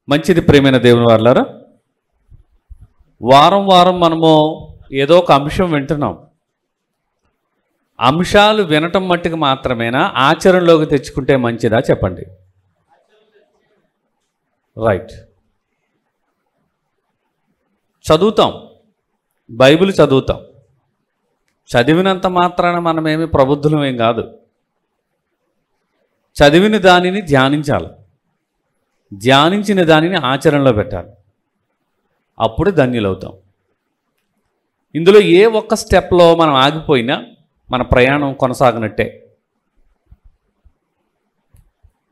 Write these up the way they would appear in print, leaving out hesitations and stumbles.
మంచిది ప్రియమైన దేవుని వారలారా, వారం వారం మనము ఏదో ఒక అంశం వింటున్నాం. అంశాలు వినటం మట్టుకు మాత్రమేనా, ఆచరణలోకి తెచ్చుకుంటే మంచిదా చెప్పండి. రైట్, చదువుతాం, బైబిల్ చదువుతాం. చదివినంత మాత్రాన మనమేమి ప్రబుద్ధులం ఏం కాదు. చదివిన దానిని ధ్యానించాలి, ధ్యానించిన దానిని ఆచరణలో పెట్టాలి, అప్పుడు ధన్యులవుతాం. ఇందులో ఏ ఒక్క స్టెప్లో మనం ఆగిపోయినా మన ప్రయాణం కొనసాగనట్టే.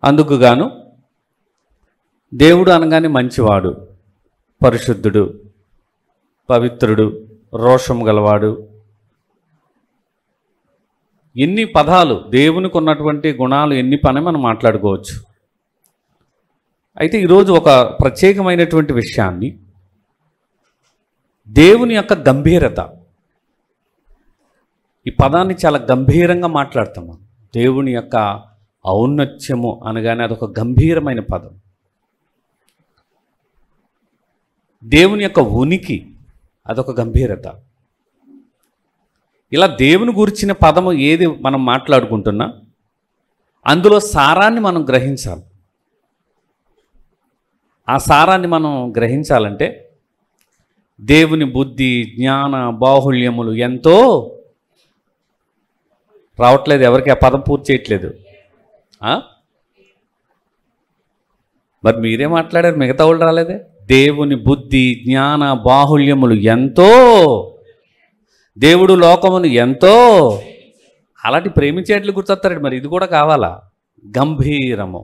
అందుకు గాను దేవుడు అనగానే మంచివాడు, పరిశుద్ధుడు, పవిత్రుడు, రోషం గలవాడు, ఎన్ని పదాలు, దేవునికి ఉన్నటువంటి గుణాలు ఎన్ని పని మనం మాట్లాడుకోవచ్చు. అయితే ఈరోజు ఒక ప్రత్యేకమైనటువంటి విషయాన్ని, దేవుని యొక్క గంభీరత, ఈ పదాన్ని చాలా గంభీరంగా మాట్లాడతాం. దేవుని యొక్క ఔన్నత్యము అనగానే అదొక గంభీరమైన పదం. దేవుని యొక్క ఉనికి అదొక గంభీరత. ఇలా దేవుని గురించిన పదము ఏది మనం మాట్లాడుకుంటున్నా అందులో సారాన్ని మనం గ్రహించాలి. ఆ సారాన్ని మనం గ్రహించాలంటే దేవుని బుద్ధి, జ్ఞాన, బాహుళ్యములు ఎంతో రావట్లేదు. ఎవరికి ఆ పదం పూర్తి చేయట్లేదు. మరి మీరే మాట్లాడారు, మిగతా వాళ్ళు రాలేదే. దేవుని బుద్ధి, జ్ఞాన, బాహుళ్యములు ఎంతో, దేవుడు లోకమును ఎంతో, అలాంటి ప్రేమించేట్లు గుర్తొస్తారండి. మరి ఇది కూడా కావాలా? గంభీరము.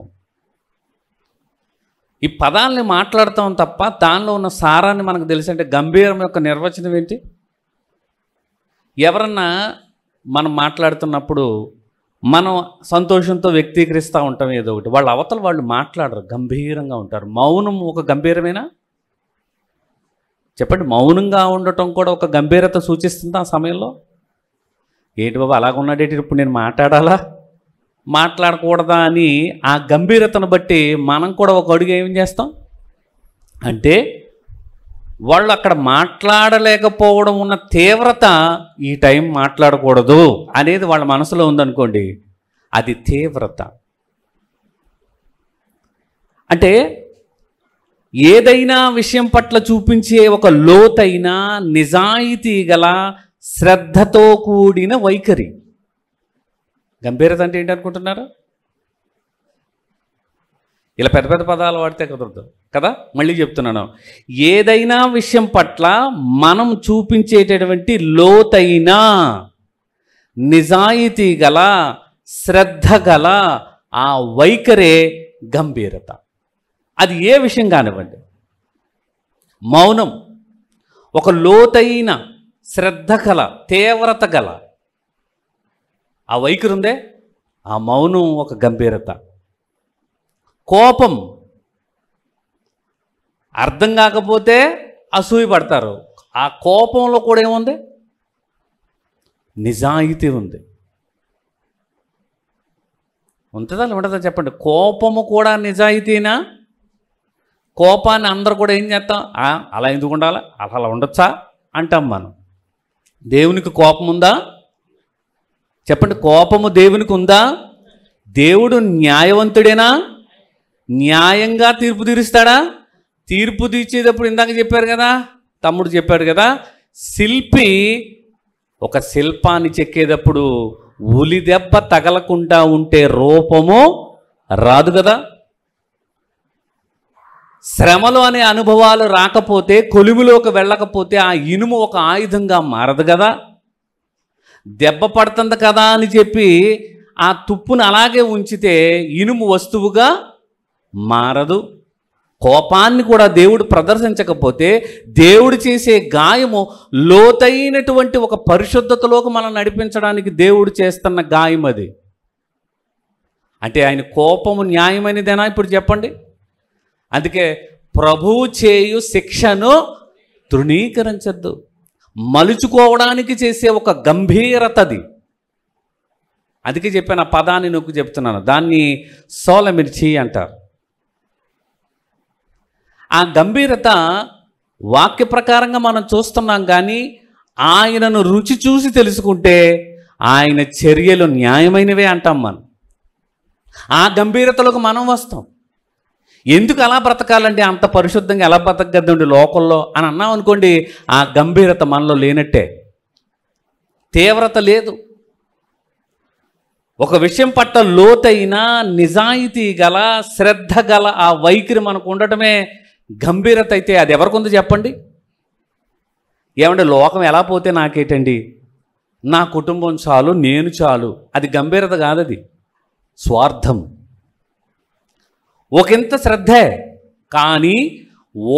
ఈ పదాలని మాట్లాడతాం తప్ప దానిలో ఉన్న సారాన్ని మనకు తెలిసి, అంటే గంభీరం యొక్క నిర్వచనం ఏంటి? ఎవరన్నా మనం మాట్లాడుతున్నప్పుడు మనం సంతోషంతో వ్యక్తీకరిస్తూ ఉంటాం ఏదో ఒకటి, వాళ్ళ అవతల వాళ్ళు మాట్లాడరు, గంభీరంగా ఉంటారు. మౌనం ఒక గంభీరమేనా చెప్పండి? మౌనంగా ఉండటం కూడా ఒక గంభీరత సూచిస్తుంది ఆ సమయంలో. ఏంటి బాబా అలాగ ఉన్నాడేంటి, ఇప్పుడు నేను మాట్లాడాలా మాట్లాడకూడదా అని ఆ గంభీరతను బట్టి మనం కూడా ఒక అడుగు ఏం చేస్తాం అంటే, వాళ్ళు అక్కడ మాట్లాడలేకపోవడం ఉన్న తీవ్రత, ఈ టైం మాట్లాడకూడదు అనేది వాళ్ళ మనసులో ఉందనుకోండి, అది తీవ్రత. అంటే ఏదైనా విషయం పట్ల చూపించే ఒక లోతైన, నిజాయితీ గల, శ్రద్ధతో కూడిన వైఖరి. గంభీరత అంటే ఏంటనుకుంటున్నారు? ఇలా పెద్ద పెద్ద పదాలు వాడితే కుదరదు కదా. మళ్ళీ చెప్తున్నాను, ఏదైనా విషయం పట్ల మనం చూపించేటటువంటి లోతైన, నిజాయితీ గల, శ్రద్ధ గల ఆ వైఖరే గంభీరత. అది ఏ విషయం కానివ్వండి. మౌనం ఒక లోతైన, శ్రద్ధ గల, తీవ్రత గల ఆ వైఖరి ఉందే, ఆ మౌనం ఒక గంభీరత. కోపం అర్థం కాకపోతే అసూయ పడతారు. ఆ కోపంలో కూడా ఏముంది? నిజాయితీ ఉంది. ఉంటుందా ఉండదా చెప్పండి? కోపము కూడా నిజాయితీనా? కోపాన్ని అందరూ కూడా ఏం చేస్తాం, అలా ఎందుకు ఉండాలా, అలా ఉండొచ్చా అంటాం మనం. దేవునికి కోపం ఉందా చెప్పండి? కోపము దేవునికి ఉందా? దేవుడు న్యాయవంతుడేనా? న్యాయంగా తీర్పు తీరుస్తాడా? తీర్పు తీర్చేటప్పుడు ఇందాక చెప్పారు కదా, తమ్ముడు చెప్పాడు కదా, శిల్పి ఒక శిల్పాన్ని చెక్కేటప్పుడు ఉలి దెబ్బ తగలకుండా ఉంటే రూపము రాదు కదా. శ్రమలు అనే అనుభవాలు రాకపోతే, కొలిమిలోకి వెళ్ళకపోతే ఆ ఇనుము ఒక ఆయుధంగా మారదు కదా. దెబ్బ పడుతుంది కదా అని చెప్పి ఆ తుప్పును అలాగే ఉంచితే ఇనుము వస్తువుగా మారదు. కోపాన్ని కూడా దేవుడు ప్రదర్శించకపోతే, దేవుడు చేసే గాయము లోతైనటువంటి ఒక పరిశుద్ధతలోకి మనం నడిపించడానికి దేవుడు చేస్తున్న గాయం అది. అంటే ఆయన కోపము న్యాయమైనదేనా ఇప్పుడు చెప్పండి? అందుకే ప్రభువు చేయు శిక్షను తృణీకరించద్దు. మలుచుకోవడానికి చేసే ఒక గంభీరతది. అందుకే చెప్పాను, ఆ పదాన్ని నొక్కి చెప్తున్నాను. దాన్ని సోలమిర్చి అంటారు. ఆ గంభీరత వాక్య ప్రకారంగా మనం చూస్తున్నాం, కానీ ఆయనను రుచి చూసి తెలుసుకుంటే ఆయన చర్యలు న్యాయమైనవే అంటాం మనం. ఆ గంభీరతలోకి మనం వస్తాం. ఎందుకు అలా బ్రతకాలంటే అంత పరిశుద్ధంగా ఎలా బ్రతకగద్దండి లోకంలో అని అన్నాం అనుకోండి, ఆ గంభీరత మనలో లేనట్టే. తీవ్రత లేదు. ఒక విషయం పట్ల లోతైన నిజాయితీ గల శ్రద్ధ గల ఆ వైఖరి మనకు ఉండటమే గంభీరత. అయితే అది ఎవరికి ఉందో చెప్పండి. ఏమంటే లోకం ఎలా పోతే నాకేటండి, నా కుటుంబం చాలు, నేను చాలు, అది గంభీరత కాదు, అది స్వార్థం. ఒకంత శ్రద్ధే, కానీ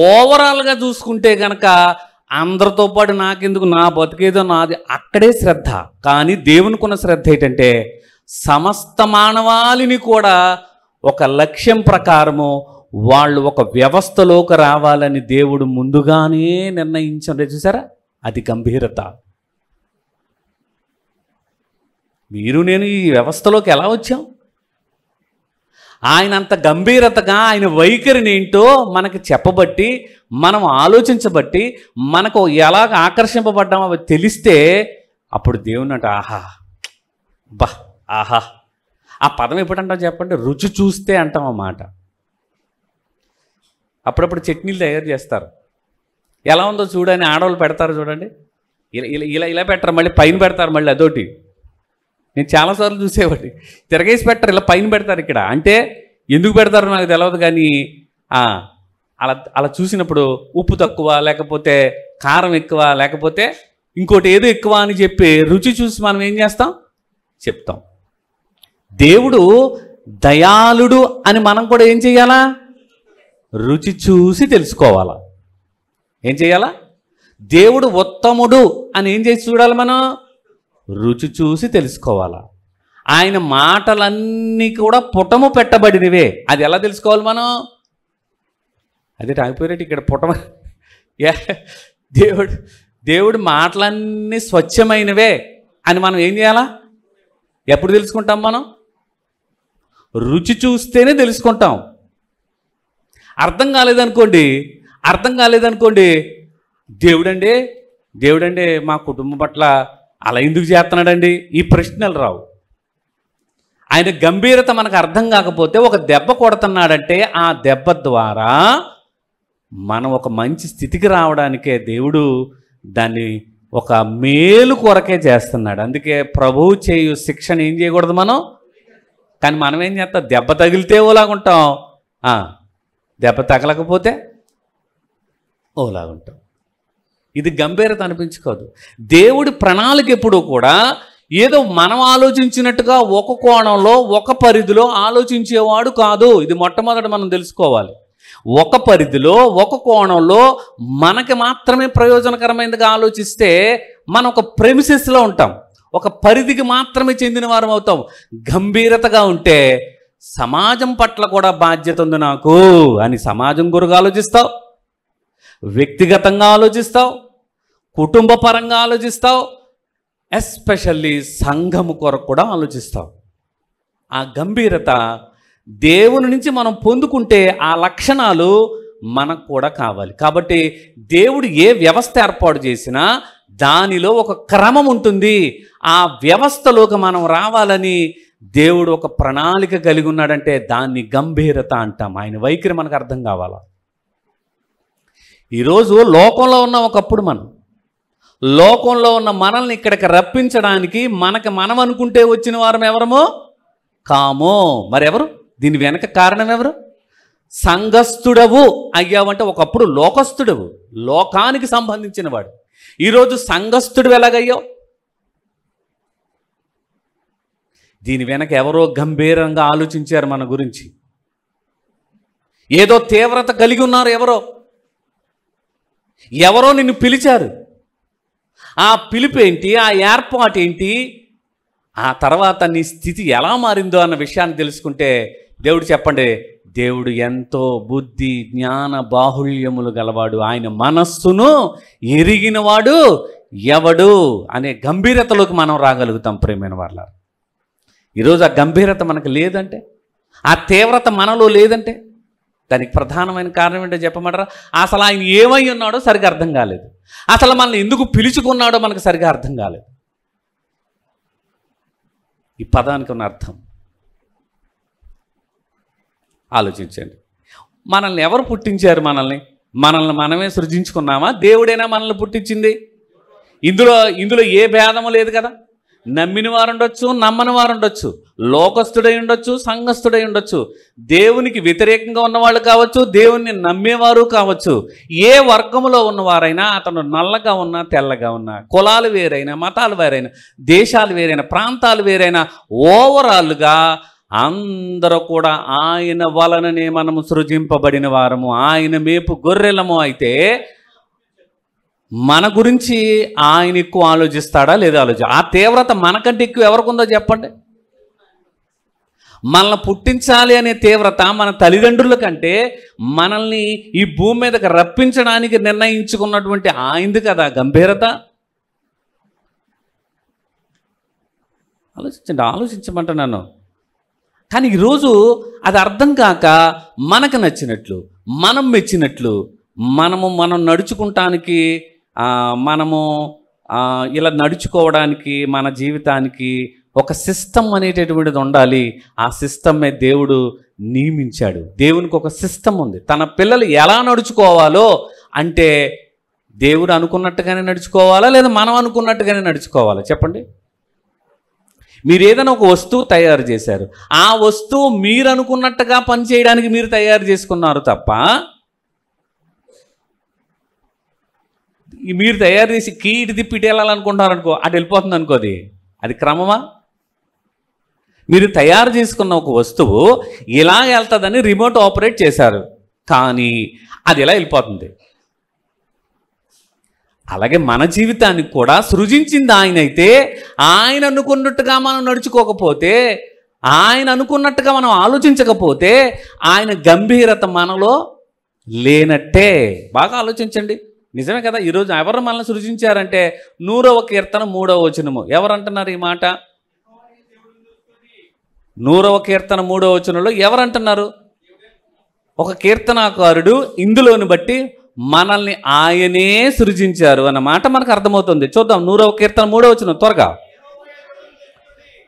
ఓవరాల్గా చూసుకుంటే కనుక అందరితో పాటు నాకెందుకు, నా బతికేదో నాది, అక్కడే శ్రద్ధ. కానీ దేవునికున్న శ్రద్ధ ఏంటంటే సమస్త మానవాళిని కూడా ఒక లక్ష్యం ప్రకారము వాళ్ళు ఒక వ్యవస్థలోకి రావాలని దేవుడు ముందుగానే నిర్ణయించారు. చూసారా, అది గంభీరత. మీరు నేను ఈ వ్యవస్థలోకి ఎలా వచ్చాం? ఆయన అంత గంభీరతగా ఆయన వైఖరిని ఏంటో మనకి చెప్పబట్టి, మనం ఆలోచించబట్టి, మనకు ఎలాగ ఆకర్షింపబడ్డామో అవి తెలిస్తే అప్పుడు దేవుని అంటే ఆహా, బా, ఆహా. ఆ పదం ఎప్పుడంటాం చెప్పండి? రుచి చూస్తే అంటాం అన్నమాట. అప్పుడప్పుడు చట్నీలు తయారు చేస్తారు. ఎలా ఉందో చూడని ఆడవాళ్ళు పెడతారు చూడండి, ఇలా ఇలా ఇలా ఇలా పెట్టరు, మళ్ళీ పైన పెడతారు, మళ్ళీ అదొకటి. నేను చాలాసార్లు చూసేవాడి, తిరగేసి పెట్టరు, ఇలా పైన పెడతారు. ఇక్కడ అంటే ఎందుకు పెడతారో నాకు తెలియదు, కానీ అలా అలా చూసినప్పుడు ఉప్పు తక్కువ, లేకపోతే కారం ఎక్కువ, లేకపోతే ఇంకోటి ఏదో ఎక్కువ అని చెప్పి రుచి చూసి మనం ఏం చేస్తాం, చెప్తాం. దేవుడు దయాళుడు అని మనం కూడా ఏం చేయాలా? రుచి చూసి తెలుసుకోవాలా. ఏం చేయాలా? దేవుడు ఉత్తముడు అని ఏం చేసి చూడాలి మనం? రుచి చూసి తెలుసుకోవాలా. ఆయన మాటలన్నీ కూడా పుటము పెట్టబడినవే. అది ఎలా తెలుసుకోవాలి మనం? అదే ఆగిపోయినట్టు ఇక్కడ పుటమ. దేవుడు మాటలన్నీ స్వచ్ఛమైనవే అని మనం ఏం చేయాలా? ఎప్పుడు తెలుసుకుంటాం మనం? రుచి చూస్తేనే తెలుసుకుంటాం. అర్థం కాలేదనుకోండి, దేవుడండి మా కుటుంబం పట్ల అలా ఎందుకు చేస్తున్నాడండి, ఈ ప్రశ్నలు రావు. ఆయన గంభీరత మనకు అర్థం కాకపోతే ఒక దెబ్బ కొడుతున్నాడంటే ఆ దెబ్బ ద్వారా మనం ఒక మంచి స్థితికి రావడానికే దేవుడు దాన్ని ఒక మేలు కొరకే చేస్తున్నాడు. అందుకే ప్రభువు చేయు శిక్షణ ఏం చేయకూడదు మనం. కానీ మనం ఏం చేస్తాం? దెబ్బ తగిలితే ఓలాగుంటాం, దెబ్బ తగలకపోతే ఓలాగుంటాం. ఇది గంభీరత అనిపించుకోదు. దేవుడి ప్రణాళిక ఎప్పుడూ కూడా ఏదో మనం ఆలోచించినట్టుగా ఒక కోణంలో ఒక పరిధిలో ఆలోచించేవాడు కాదు. ఇది మొట్టమొదటి మనం తెలుసుకోవాలి. ఒక పరిధిలో ఒక కోణంలో మనకి మాత్రమే ప్రయోజనకరమైనదిగా ఆలోచిస్తే మనం ఒక ప్రెమిసెస్లో ఉంటాం, ఒక పరిధికి మాత్రమే చెందిన వారం అవుతాం. గంభీరతగా ఉంటే సమాజం పట్ల కూడా బాధ్యత ఉంది నాకు అని సమాజం గురించి ఆలోచిస్తావు, వ్యక్తిగతంగా ఆలోచిస్తావు, కుటుంబ పరంగా ఆలోచిస్తావు, ఎస్పెషల్లీ సంఘము కొరకు కూడా ఆలోచిస్తావు. ఆ గంభీరత దేవుని నుంచి మనం పొందుకుంటే ఆ లక్షణాలు మనకు కూడా కావాలి. కాబట్టి దేవుడు ఏ వ్యవస్థ ఏర్పాటు చేసినా దానిలో ఒక క్రమం ఉంటుంది. ఆ వ్యవస్థలోకి మనం రావాలని దేవుడు ఒక ప్రణాళిక కలిగి ఉన్నాడంటే దాన్ని గంభీరత అంటాం. ఆయన వైఖరి మనకు అర్థం కావాలా. ఈరోజు లోకంలో ఉన్న ఒకప్పుడు లోకంలో ఉన్న మనల్ని ఇక్కడికి రప్పించడానికి మనం అనుకుంటే వచ్చిన వారం ఎవరమో కామో. మరెవరు? దీని వెనక కారణం ఎవరు? సంఘస్థుడవు అయ్యావంటే ఒకప్పుడు లోకస్తుడవు, లోకానికి సంబంధించిన వాడు. ఈరోజు సంఘస్థుడు ఎలాగయ్యావు? దీని వెనక ఎవరో గంభీరంగా ఆలోచించారు మన గురించి, ఏదో తీవ్రత కలిగి ఉన్నారు. ఎవరో నిన్ను పిలిచారు. ఆ పిలుపు ఏంటి, ఆ ఏర్పాటు ఏంటి, ఆ తర్వాత నీ స్థితి ఎలా మారిందో అన్న విషయాన్ని తెలుసుకుంటే దేవుడు చెప్పండి, దేవుడు ఎంతో బుద్ధి జ్ఞాన బాహుళ్యములు గలవాడు, ఆయన మనస్సును ఎరిగినవాడు ఎవడు అనే గంభీరతలోకి మనం రాగలుగుతాం. ప్రియమైన వాళ్ళ, ఈరోజు ఆ గంభీరత మనకు లేదంటే, ఆ తీవ్రత మనలో లేదంటే దానికి ప్రధానమైన కారణం ఏంటో చెప్పమంటారా? అసలు ఆయన ఏమై ఉన్నాడో సరిగా అర్థం కాలేదు. అసలు మనల్ని ఎందుకు పిలుచుకున్నాడో మనకు సరిగా అర్థం కాలేదు. ఈ పదానికి ఉన్న అర్థం ఆలోచించండి. మనల్ని ఎవరు పుట్టించారు? మనల్ని మనమే సృజించుకున్నామా? దేవుడైనా మనల్ని పుట్టించింది? ఇందులో ఏ భేదము లేదు కదా. నమ్మిన వారు ఉండొచ్చు, నమ్మని వారు ఉండొచ్చు, లోకస్తుడై ఉండొచ్చు, సంఘస్థుడై ఉండొచ్చు, దేవునికి వ్యతిరేకంగా ఉన్నవాళ్ళు కావచ్చు, దేవుణ్ణి నమ్మేవారు కావచ్చు. ఏ వర్గములో ఉన్నవారైనా, అతను నల్లగా ఉన్నా తెల్లగా ఉన్నా, కులాలు వేరైనా, మతాలు వేరైనా, దేశాలు వేరైనా, ప్రాంతాలు వేరైనా, ఓవరాల్గా అందరూ కూడా ఆయన వలననే మనము సృజింపబడిన వారము, ఆయన మేపు గొర్రెలము. అయితే మన గురించి ఆయన ఎక్కువ ఆలోచిస్తాడా లేదా? ఆ తీవ్రత మనకంటే ఎక్కువ ఎవరికి ఉందో చెప్పండి. మనల్ని పుట్టించాలి అనే తీవ్రత మన తల్లిదండ్రుల కంటే మనల్ని ఈ భూమి మీదకి రప్పించడానికి నిర్ణయించుకున్నటువంటి ఆయనది కదా గంభీరత. ఆలోచించమంటున్నాను. కానీ ఈరోజు అది అర్థం కాక మనకు నచ్చినట్లు, మనం మెచ్చినట్లు, మనం నడుచుకుంటానికి, మనము ఇలా నడుచుకోవడానికి, మన జీవితానికి ఒక సిస్టమ్ అనేటటువంటిది ఉండాలి. ఆ సిస్టమ్మే దేవుడు నియమించాడు. దేవునికి ఒక సిస్టమ్ ఉంది. తన పిల్లలు ఎలా నడుచుకోవాలో అంటే దేవుడు అనుకున్నట్టుగానే నడుచుకోవాలా లేదా మనం అనుకున్నట్టుగానే నడుచుకోవాలా? చెప్పండి. మీరు ఏదైనా ఒక వస్తువు తయారు చేశారు, ఆ వస్తువు మీరు అనుకున్నట్టుగా పనిచేయడానికి మీరు తయారు చేసుకున్నారు తప్ప, మీరు తయారు చేసి కీ ఇటు తిప్పి ఇటు వెళ్ళాలనుకుంటున్నారు అనుకో, అటు వెళ్ళిపోతుంది అనుకో. అది క్రమమా? మీరు తయారు చేసుకున్న ఒక వస్తువు ఇలా వెళ్తుందని రిమోట్ ఆపరేట్ చేశారు, కానీ అది ఇలా వెళ్ళిపోతుంది. అలాగే మన జీవితానికి కూడా సృజించింది ఆయన అయితే, ఆయన అనుకున్నట్టుగా మనం నడుచుకోకపోతే, ఆయన అనుకున్నట్టుగా మనం ఆలోచించకపోతే, ఆయన గంభీరత మనలో లేనట్టే. బాగా ఆలోచించండి. నిజమే కదా. ఈరోజు ఎవరు మనల్ని సృజించారంటే 100వ కీర్తన 3వ వచనము. ఎవరు అంటున్నారు ఈ మాట? 100వ కీర్తన 3వ వచనంలో ఎవరు అంటున్నారు? ఒక కీర్తనాకారుడు ఇందులోని బట్టి మనల్ని ఆయనే సృజించారు అన్నమాట మనకు అర్థమవుతుంది. చూద్దాం 100వ కీర్తన 3వ వచనం త్వరగా.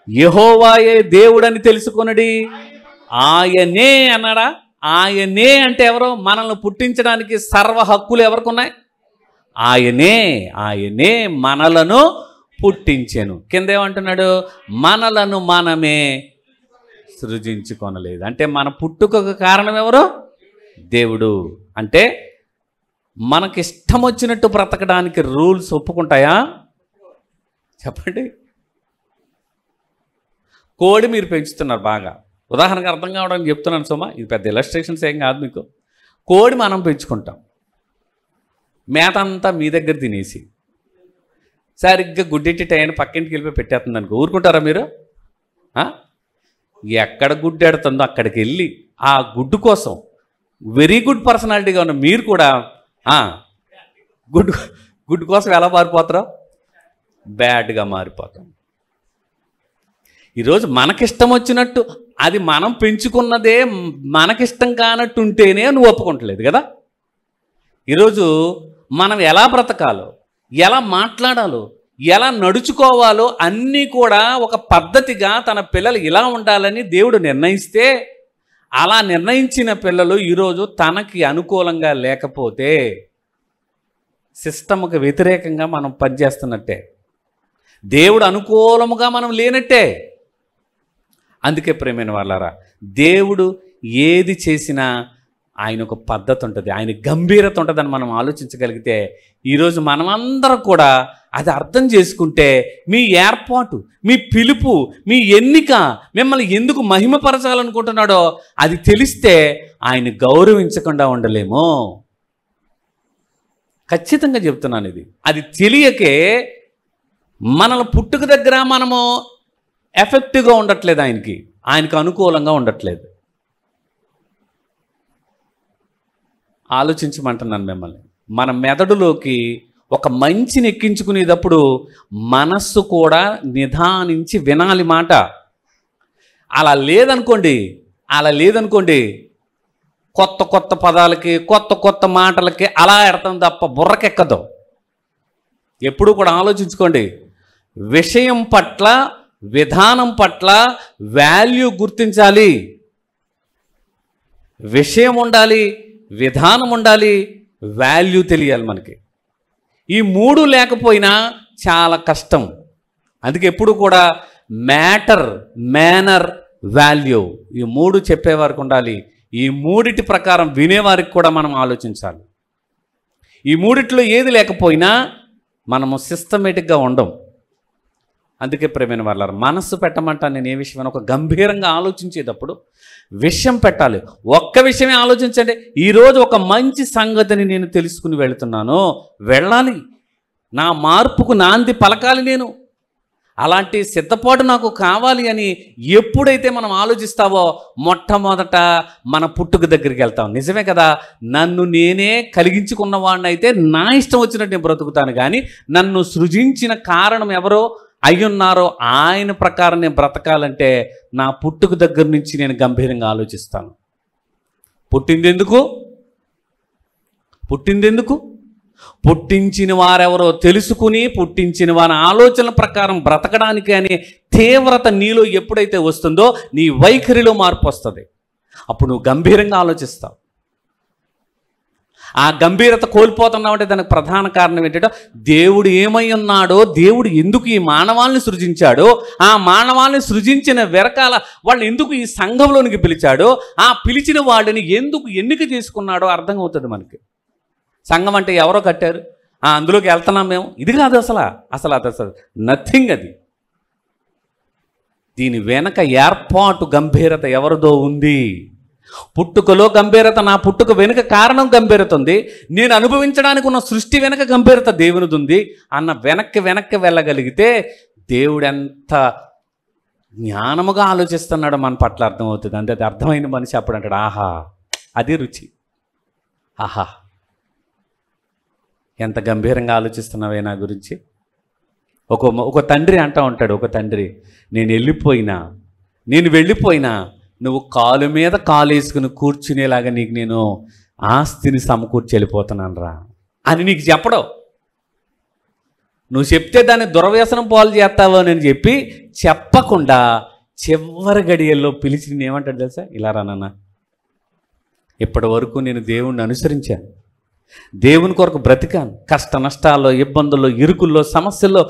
యెహోవాయే దేవుడని తెలుసుకొనుడి. ఆయనే అన్నాడా? ఆయనే అంటే ఎవరు? మనల్ని పుట్టించడానికి సర్వ హక్కులు ఎవరికి ఉన్నాయి? ఆయనే మనలను పుట్టించెను. కిందేమంటున్నాడు? మనలను మనమే సృజించుకొనలేదు. అంటే మన పుట్టుకకు కారణం ఎవరు? దేవుడు. అంటే మనకిష్టం వచ్చినట్టు బ్రతకడానికి రూల్స్ ఒప్పుకుంటాయా? చెప్పండి. కోడి మీరు పెంచుతున్నారు బాగా, ఉదాహరణకు అర్థం కావడానికి చెప్తున్నాను సుమా, ఇది పెద్ద ఇలస్ట్రేషన్స్ ఏం కాదు మీకు. కోడి మనం పెంచుకుంటాం, మేత అంతా మీ దగ్గర తినేసి సరిగ్గా గుడ్డెట్టి టైం పక్కింటికి వెళ్ళిపోయి పెట్టేస్తుంది అనుకో, ఊరుకుంటారా మీరు? ఎక్కడ గుడ్డెడుతుందో అక్కడికి వెళ్ళి ఆ గుడ్డు కోసం వెరీ గుడ్ పర్సనాలిటీగా ఉన్న మీరు కూడా గుడ్డు కోసం ఎలా మారిపోతారో బ్యాడ్గా మారిపోతాం. ఈరోజు మనకిష్టం వచ్చినట్టు, అది మనం పెంచుకున్నదే మనకిష్టం కానట్టు ఉంటేనే నువ్వు ఒప్పుకుంటలేదు కదా. ఈరోజు మనం ఎలా బ్రతకాలో, ఎలా మాట్లాడాలో, ఎలా నడుచుకోవాలో అన్నీ కూడా ఒక పద్ధతిగా తన పిల్లలు ఇలా ఉండాలని దేవుడు నిర్ణయిస్తే, అలా నిర్ణయించిన పిల్లలు ఈరోజు తనకి అనుకూలంగా లేకపోతే సిస్టమ్కి వ్యతిరేకంగా మనం పనిచేస్తున్నట్టే, దేవుడు అనుకూలముగా మనం లేనట్టే. అందుకే ప్రేమైన వాళ్ళారా, దేవుడు ఏది చేసినా ఆయన ఒక పద్ధతి ఉంటుంది, ఆయన గంభీరత ఉంటుందని మనం ఆలోచించగలిగితే, ఈరోజు మనమందరం కూడా అది అర్థం చేసుకుంటే, మీ ఏర్పాటు, మీ పిలుపు, మీ ఎన్నిక మిమ్మల్ని ఎందుకు మహిమపరచాలనుకుంటున్నాడో అది తెలిస్తే ఆయన గౌరవించకుండా ఉండలేము. ఖచ్చితంగా చెప్తున్నాను ఇది. అది తెలియకే మనల్ని పుట్టుక దగ్గర మనము ఎఫెక్టివ్గా ఉండట్లేదు, ఆయనకు అనుకూలంగా ఉండట్లేదు. ఆలోచించమంటున్నాను మిమ్మల్ని. మన మెదడులోకి ఒక మంచిని ఎక్కించుకునేటప్పుడు మనస్సు కూడా నిదానించి వినాలి మాట. అలా లేదనుకోండి కొత్త కొత్త పదాలకి, కొత్త కొత్త మాటలకి అలా ఎడతాం తప్ప బుర్రకెక్కదు. ఎప్పుడూ కూడా ఆలోచించుకోండి, విషయం పట్ల, విధానం పట్ల వాల్యూ గుర్తించాలి. విషయం ఉండాలి, విధానం ఉండాలి, వాల్యూ తెలియాలి మనకి. ఈ మూడు లేకపోయినా చాలా కష్టం. అందుకే ఎప్పుడు కూడా మ్యాటర్, మేనర్, వాల్యూ ఈ మూడు చెప్పేవారికి ఉండాలి. ఈ మూడిటి ప్రకారం వినేవారికి కూడా మనం ఆలోచించాలి. ఈ మూడిట్లో ఏది లేకపోయినా మనము సిస్టమేటిక్గా ఉండం. అందుకే ప్రేమైన వాళ్ళారు, మనస్సు పెట్టమంటా నేను ఏ విషయమైనా ఒక గంభీరంగా ఆలోచించేటప్పుడు విషయం పెట్టాలి. ఒక్క విషయమే ఆలోచించండి. ఈరోజు ఒక మంచి సంగతిని నేను తెలుసుకుని వెళుతున్నాను, వెళ్ళాలి, నా మార్పుకు నాంది పలకాలి, నేను అలాంటి సిద్ధపాటు నాకు కావాలి అని ఎప్పుడైతే మనం ఆలోచిస్తావో మొట్టమొదట మన పుట్టుక దగ్గరికి వెళ్తాం. నిజమే కదా, నన్ను నేనే కలిగించుకున్నవాడిని అయితే నా ఇష్టం వచ్చినట్టు నేను బ్రతుకుతాను, కానీ నన్ను సృజించిన కారణం ఎవరో అయ్యున్నారో ఆయన ప్రకారం నేను బ్రతకాలంటే నా పుట్టుక దగ్గర నుంచి నేను గంభీరంగా ఆలోచిస్తాను. పుట్టిందెందుకు? పుట్టించిన వారెవరో తెలుసుకుని పుట్టించిన వారి ఆలోచనల ప్రకారం బ్రతకడానికి అనే తీవ్రత నీలో ఎప్పుడైతే వస్తుందో నీ వైఖరిలో మార్పు వస్తుంది. అప్పుడు నువ్వు గంభీరంగా ఆలోచిస్తావు. ఆ గంభీరత కోల్పోతున్నావు అంటే దానికి ప్రధాన కారణం ఏంటంటే దేవుడు ఏమై ఉన్నాడో, దేవుడు ఎందుకు ఈ మానవాళ్ళని సృజించాడో, ఆ మానవాళ్ళని సృజించిన వెరకాల వాళ్ళు ఎందుకు ఈ సంఘంలోనికి పిలిచాడో, ఆ పిలిచిన వాళ్ళని ఎందుకు ఎన్నిక చేసుకున్నాడో అర్థం అవుతుంది మనకి. సంఘం అంటే ఎవరో కట్టారు, అందులోకి వెళ్తున్నాం మేము, ఇది కాదు అసలు నథింగ్. అది దీని వెనక ఏర్పాటు గంభీరత ఎవరిదో ఉంది. పుట్టుకలో గంభీరత, నా పుట్టుక వెనుక కారణం గంభీరత ఉంది, నేను అనుభవించడానికి ఉన్న సృష్టి వెనక గంభీరత దేవునిది ఉంది అన్న వెనక్కి వెళ్ళగలిగితే దేవుడు ఎంత జ్ఞానముగా ఆలోచిస్తున్నాడో మన పట్ల అర్థమవుతుంది. అంటే అది అర్థమైన మనిషి అప్పుడు అంటాడు, ఆహా అది రుచి, ఆహా ఎంత గంభీరంగా ఆలోచిస్తున్నావే నా గురించి. ఒక తండ్రి అంటూ ఉంటాడు, ఒక తండ్రి నేను వెళ్ళిపోయినా నువ్వు కాలు మీద కాలు వేసుకుని కూర్చునేలాగా నీకు నేను ఆస్తిని సమకూర్చి వెళ్ళిపోతున్నాను రా అని నీకు చెప్పడం. నువ్వు చెప్తే దాన్ని దుర్వ్యసనం పాలు చేస్తావో అని చెప్పి చెప్పకుండా చివరి గడియల్లో పిలిచి నేను ఏమంటాడు తెలుసా, ఇలా రా నాన్న, ఇప్పటి వరకు నేను దేవుణ్ణి అనుసరించాను, దేవుని కొరకు బ్రతికాను, కష్ట నష్టాల్లో, ఇబ్బందుల్లో, ఇరుకుల్లో, సమస్యల్లో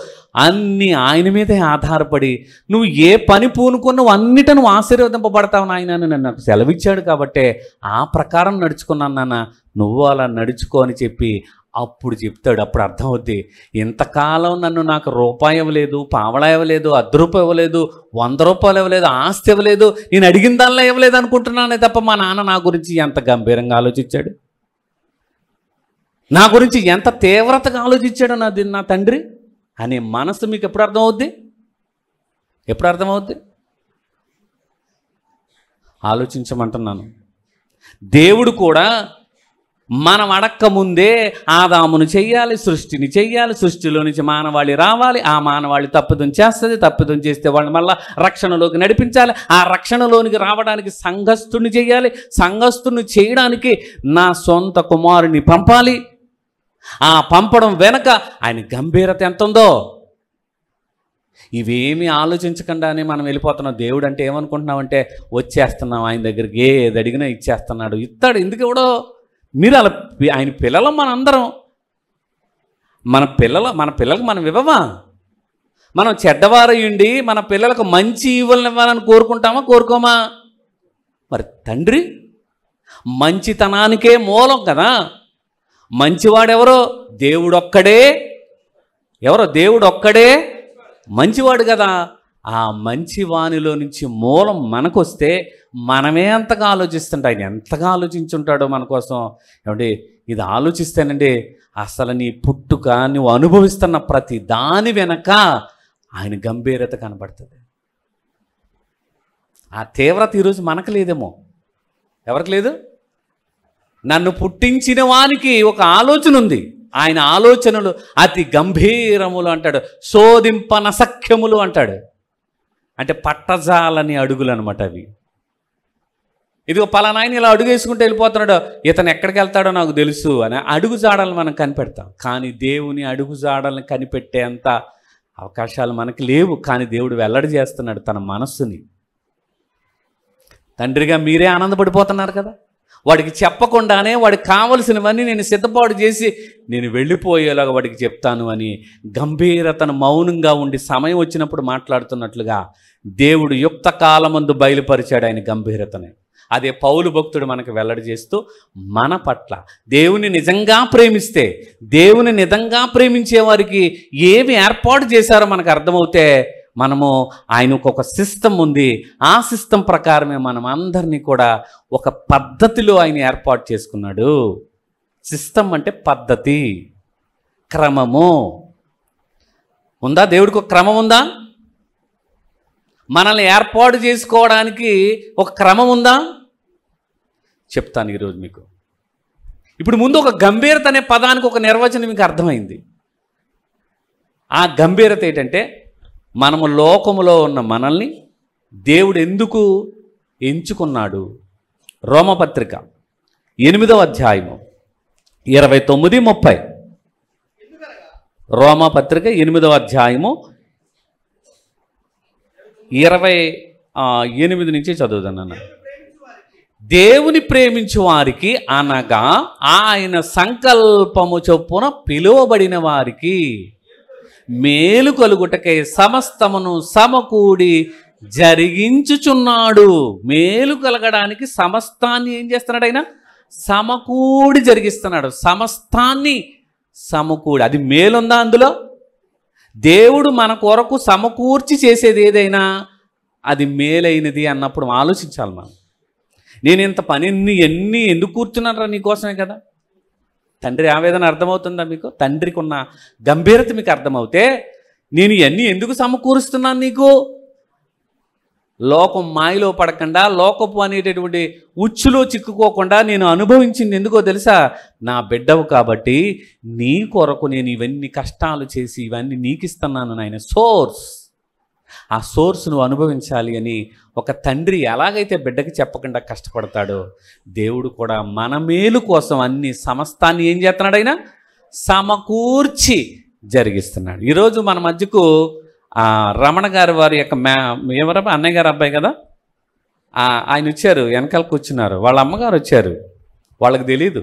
అన్నీ ఆయన మీదే ఆధారపడి నువ్వు ఏ పని పూనుకొని నువ్వు అన్నిట నువ్వు ఆశీర్వదింపబడతావు నాయన అని నన్ను నాకు సెలవిచ్చాడు కాబట్టే ఆ ప్రకారం నడుచుకున్నాను నాన్న, నువ్వు అలా నడుచుకో అని చెప్పి అప్పుడు చెప్తాడు. అప్పుడు అర్థమవుద్ది, ఇంతకాలం నన్ను నాకు రూపాయి ఇవ్వలేదు, పావలా ఇవ్వలేదు, ₹10 ఇవ్వలేదు, ₹100 ఇవ్వలేదు, ఆస్తి ఇవ్వలేదు, నేను అడిగిన దానిలో ఇవ్వలేదు అనుకుంటున్నానే తప్ప మా నాన్న నా గురించి ఎంత గంభీరంగా ఆలోచించాడు, నా గురించి ఎంత తీవ్రతగా ఆలోచించాడో నా తండ్రి అనే మనసు మీకు ఎప్పుడు అర్థమవుద్ది? ఆలోచించమంటున్నాను. దేవుడు కూడా మనం అడక్క ముందే ఆదామును చెయ్యాలి, సృష్టిని చెయ్యాలి, సృష్టిలో నుంచి మానవాళి రావాలి, ఆ మానవాళి తప్పిదం చేస్తే వాళ్ళని మళ్ళీ రక్షణలోకి నడిపించాలి, ఆ రక్షణలోనికి రావడానికి సంఘస్థుని చెయ్యాలి, సంఘస్థుని చేయడానికి నా సొంత కుమారుని పంపాలి. ఆ పంపడం వెనక ఆయన గంభీరత ఎంత ఉందో ఇవేమీ ఆలోచించకుండానే మనం వెళ్ళిపోతున్నాం. దేవుడు అంటే ఏమనుకుంటున్నామంటే వచ్చేస్తున్నాం ఆయన దగ్గరికి, ఏది అడిగినా ఇచ్చేస్తున్నాడు, ఇస్తాడు. ఎందుకు ఇవ్వడో? మీరు అలా ఆయన పిల్లలు మనందరం, మన పిల్లలకు మనం ఇవ్వమా? మనం చెడ్డవారయ్యుండి మన పిల్లలకు మంచి ఇవ్వాలని కోరుకోమా? మరి తండ్రి మంచితనానికే మూలం కదా. మంచివాడెవరో? దేవుడొక్కడే మంచివాడు కదా. ఆ మంచివానిలో నుంచి మూలం మనకొస్తే మనమే అంతగా ఆలోచిస్తుంటాం. ఆయన ఎంతగా ఆలోచించుంటాడో మన కోసం. ఏమంటే ఇది ఆలోచిస్తేనండి అసలు నీ పుట్టుక నువ్వు అనుభవిస్తున్న ప్రతి దాని వెనక ఆయన గంభీరత కనబడుతుంది. ఆ తీవ్రత ఈరోజు మనకు లేదేమో. ఎవరికి లేదు? నన్ను పుట్టించిన వానికి ఒక ఆలోచన ఉంది. ఆయన ఆలోచనలు అతి గంభీరములు అంటాడు, శోధింపనసఖ్యములు అంటాడు. అంటే పట్టజాలని అడుగులు అనమాట అవి. ఇదిగో పలానా ఆయన ఇలా అడుగు వేసుకుంటూ వెళ్ళిపోతున్నాడు, ఇతను ఎక్కడికి వెళ్తాడో నాకు తెలుసు అని అడుగు జాడలను మనం కనిపెడతాం. కానీ దేవుని అడుగు జాడలను కనిపెట్టేంత అవకాశాలు మనకి లేవు. కానీ దేవుడు వెల్లడి చేస్తున్నాడు తన మనస్సుని. తండ్రిగా మీరే ఆనందపడిపోతున్నారు కదా, వాడికి చెప్పకుండానే వాడికి కావలసినవన్నీ నేను సిద్ధపాటు చేసి నేను వెళ్ళిపోయేలాగా వాడికి చెప్తాను అని గంభీరతను మౌనంగా ఉండి సమయం వచ్చినప్పుడు మాట్లాడుతున్నట్లుగా దేవుడు యుక్త కాలమందు బయలుపరిచాడు ఆయన గంభీరతని. అదే పౌలు భక్తుడు మనకు వెల్లడి చేస్తూ మన పట్ల దేవుని నిజంగా ప్రేమిస్తే, దేవుని నిజంగా ప్రేమించే వారికి ఏమి ఏర్పాటు చేశారో మనకు అర్థమవుతే మనము ఆయనకు ఒక సిస్టమ్ ఉంది, ఆ సిస్టమ్ ప్రకారమే మనం అందరినీ కూడా ఒక పద్ధతిలో ఆయన ఏర్పాటు చేసుకున్నాడు. సిస్టమ్ అంటే పద్ధతి, క్రమము. ఉందా? దేవుడికి ఒక క్రమం ఉందా? మనల్ని ఏర్పాటు చేసుకోవడానికి ఒక క్రమం ఉందా? చెప్తాను ఈరోజు మీకు. ఇప్పుడు ముందు ఒక గంభీరత అనే పదానికి ఒక నిర్వచనం మీకు అర్థమైంది. ఆ గంభీరత ఏంటంటే, మనము లోకములో ఉన్న మనల్ని దేవుడు ఎందుకు ఎంచుకున్నాడు? రోమపత్రిక 8వ అధ్యాయము 29-30. రోమపత్రిక 8వ అధ్యాయము 28 నుంచి చదువుతాను. దేవుని ప్రేమించు వారికి అనగా ఆయన సంకల్పము చొప్పున పిలువబడిన వారికి మేలు కలుగుటకై సమస్తమును సమకూడి జరిగించుచున్నాడు. మేలు కలగడానికి సమస్తాన్ని ఏం చేస్తున్నాడు ఆయన? సమకూడి జరిగిస్తున్నాడు. సమస్తాన్ని సమకూడి. అది మేలుందా అందులో? దేవుడు మన కొరకు సమకూర్చి చేసేది ఏదైనా అది మేలైనది అన్నప్పుడు ఆలోచించాలి మనం. నేను ఇంత పని ఎన్ని ఎందుకు కూర్చున్నారా? నీకోసమే కదా. తండ్రి ఆవేదన అర్థమవుతుందా మీకు? తండ్రికి ఉన్న గంభీరత మీకు అర్థమవుతే నేను ఇవన్నీ ఎందుకు సమకూరుస్తున్నాను నీకు? లోకం మాయలో పడకుండా, లోకపు అనేటటువంటి ఉచ్చులో చిక్కుకోకుండా నేను అనుభవించింది ఎందుకో తెలుసా? నా బిడ్డవు కాబట్టి నీ కొరకు నేను ఇవన్నీ కష్టాలు చేసి ఇవన్నీ నీకు ఇస్తున్నాను నాయన. సోర్స్, ఆ సోర్స్ నువ్వు అనుభవించాలి అని ఒక తండ్రి ఎలాగైతే బిడ్డకి చెప్పకుండా కష్టపడతాడో, దేవుడు కూడా మన మేలు కోసం అన్ని సమస్తాన్ని ఏం చేస్తున్నాడు? ఆయన సమకూర్చి జరిగిస్తున్నాడు. ఈరోజు మన మధ్యకు రమణ గారి వారి యొక్క ఎవరబ్బా అన్నయ్య గారు అబ్బాయి కదా, ఆయన వచ్చారు, వెనకాల కూర్చున్నారు. వాళ్ళ అమ్మగారు వచ్చారు. వాళ్ళకి తెలీదు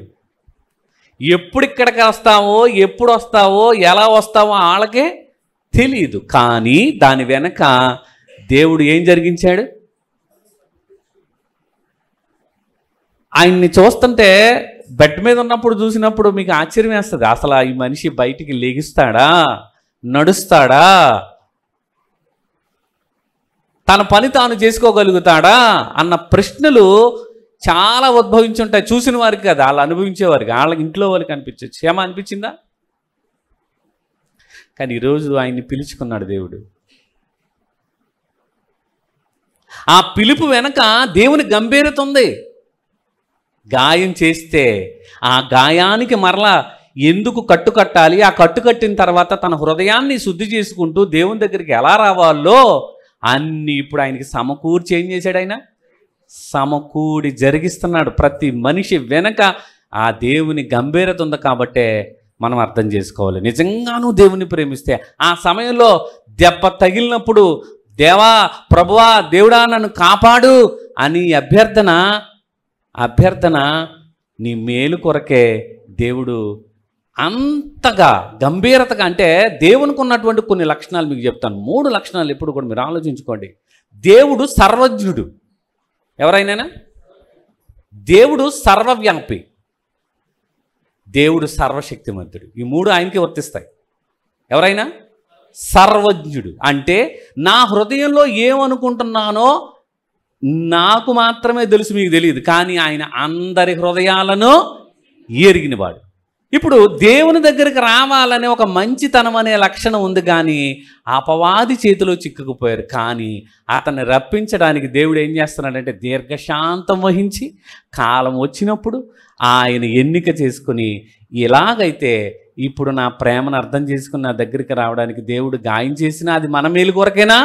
ఎప్పుడు ఇక్కడికి వస్తావో, ఎప్పుడు వస్తావో, ఎలా వస్తావో వాళ్ళకే తెలియదు. కానీ దాని వెనక దేవుడు ఏం జరిగించాడు? ఆయన్ని చూస్తుంటే బెడ్ మీద ఉన్నప్పుడు చూసినప్పుడు మీకు ఆశ్చర్యం వేస్తుంది. అసలు ఈ మనిషి బయటికి లెగిస్తాడా, నడుస్తాడా, తన పని తాను చేసుకోగలుగుతాడా అన్న ప్రశ్నలు చాలా ఉద్భవించుంటాయి. చూసిన వారికి కదా, వాళ్ళు అనుభవించేవారికి, వాళ్ళకి ఇంట్లో వాళ్ళకి అనిపించచ్చు. క్షేమ అనిపించిందా? కానీ ఈరోజు ఆయన్ని పిలుచుకున్నాడు దేవుడు. ఆ పిలుపు వెనక దేవుని గంభీరత ఉంది. గాయం చేస్తే ఆ గాయానికి మరలా ఎందుకు కట్టుకట్టాలి, ఆ కట్టుకట్టిన తర్వాత తన హృదయాన్ని శుద్ధి చేసుకుంటూ దేవుని దగ్గరికి ఎలా రావాలో అన్నీ ఇప్పుడు ఆయనకి సమకూర్చి ఏం చేశాడు? ఆయన సమకూడి జరిగిస్తున్నాడు. ప్రతి మనిషి వెనక ఆ దేవుని గంభీరత ఉంది కాబట్టే మనం అర్థం చేసుకోవాలి. నిజంగానూ దేవుని ప్రేమిస్తే ఆ సమయంలో దెబ్బ తగిలినప్పుడు దేవా, ప్రభువా, దేవుడా నన్ను కాపాడు అని అభ్యర్థన నీ మేలు కొరకే దేవుడు అంతగా గంభీరతగా. అంటే దేవునికి ఉన్నటువంటి కొన్ని లక్షణాలు మీకు చెప్తాను. 3 లక్షణాలు ఎప్పుడు కూడా మీరు ఆలోచించుకోండి. దేవుడు సర్వజ్ఞుడు. ఎవరైనా? దేవుడు సర్వవ్యాపి, దేవుడు సర్వశక్తిమంతుడు. ఈ 3 ఆయనకి వర్తిస్తాయి. ఎవరైనా? సర్వజ్ఞుడు అంటే నా హృదయంలో ఏమనుకుంటున్నానో నాకు మాత్రమే తెలుసు, మీకు తెలియదు. కానీ ఆయన అందరి హృదయాలను ఎరిగినవాడు. ఇప్పుడు దేవుని దగ్గరికి రావాలనే ఒక మంచితనం అనే లక్షణం ఉంది, కానీ అపవాది చేతిలో చిక్కుకుపోయారు. కానీ అతన్ని రప్పించడానికి దేవుడు ఏం చేస్తున్నాడంటే దీర్ఘశాంతం వహించి కాలం వచ్చినప్పుడు ఆయన ఎన్నిక చేసుకుని, ఇలాగైతే ఇప్పుడు నా ప్రేమను అర్థం చేసుకుని నా దగ్గరికి రావడానికి దేవుడు గాయం చేసినా అది మన మేలు కొరకేనా?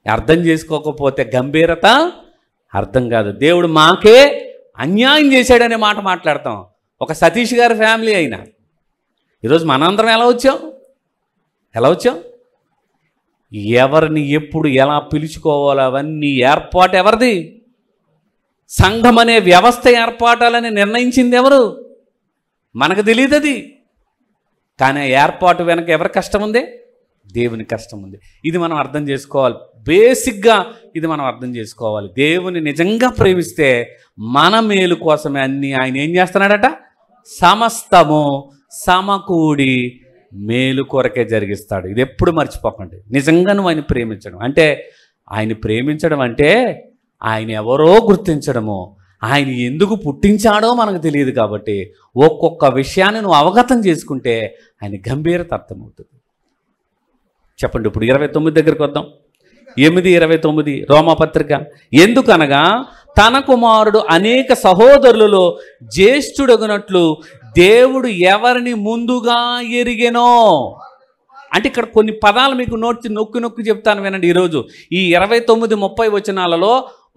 అర్థం చేసుకోకపోతే గంభీరత అర్థం కాదు. దేవుడు మాకే అన్యాయం చేశాడనే మాట మాట్లాడతాం. ఒక సతీష్ గారి ఫ్యామిలీ అయినా ఈరోజు మనందరం ఎలా వచ్చాం? ఎవరిని ఎప్పుడు ఎలా పిలుచుకోవాలో అవన్నీ ఏర్పాటు ఎవరిది? సంఘం అనే వ్యవస్థ ఏర్పాటాలని నిర్ణయించింది ఎవరు? మనకు తెలియదు అది. కానీ ఏర్పాటు వెనక ఎవరి కష్టం ఉంది? దేవుని కష్టం ఉంది. ఇది మనం అర్థం చేసుకోవాలి. బేసిక్గా ఇది మనం అర్థం చేసుకోవాలి. దేవుని నిజంగా ప్రేమిస్తే మన మేలు కోసమే అన్నీ ఆయన ఏం చేస్తున్నాడట? సమస్తము సమకూడి మేలు కొరకే జరిగిస్తాడు. ఇది ఎప్పుడు మర్చిపోకండి. నిజంగా నువ్వు ఆయన ప్రేమించడం అంటే, ఆయన ప్రేమించడం అంటే ఆయన ఎవరో గుర్తించడము, ఆయన ఎందుకు పుట్టించాడో మనకు తెలియదు. కాబట్టి ఒక్కొక్క విషయాన్ని నువ్వు అవగతం చేసుకుంటే ఆయన గంభీరత అర్థమవుతుంది. చెప్పండి. ఇప్పుడు 29 దగ్గరికి వద్దాం. 8:29 రోమాపత్రిక. ఎందుకనగా తన కుమారుడు అనేక సహోదరులలో జ్యేష్ఠుడగునట్లు దేవుడు ఎవరిని ముందుగా ఎరిగెనో. అంటే ఇక్కడ కొన్ని పదాలు మీకు నొక్కి చెప్తాను వినండి. ఈరోజు ఈ 29-30 వచనాలలో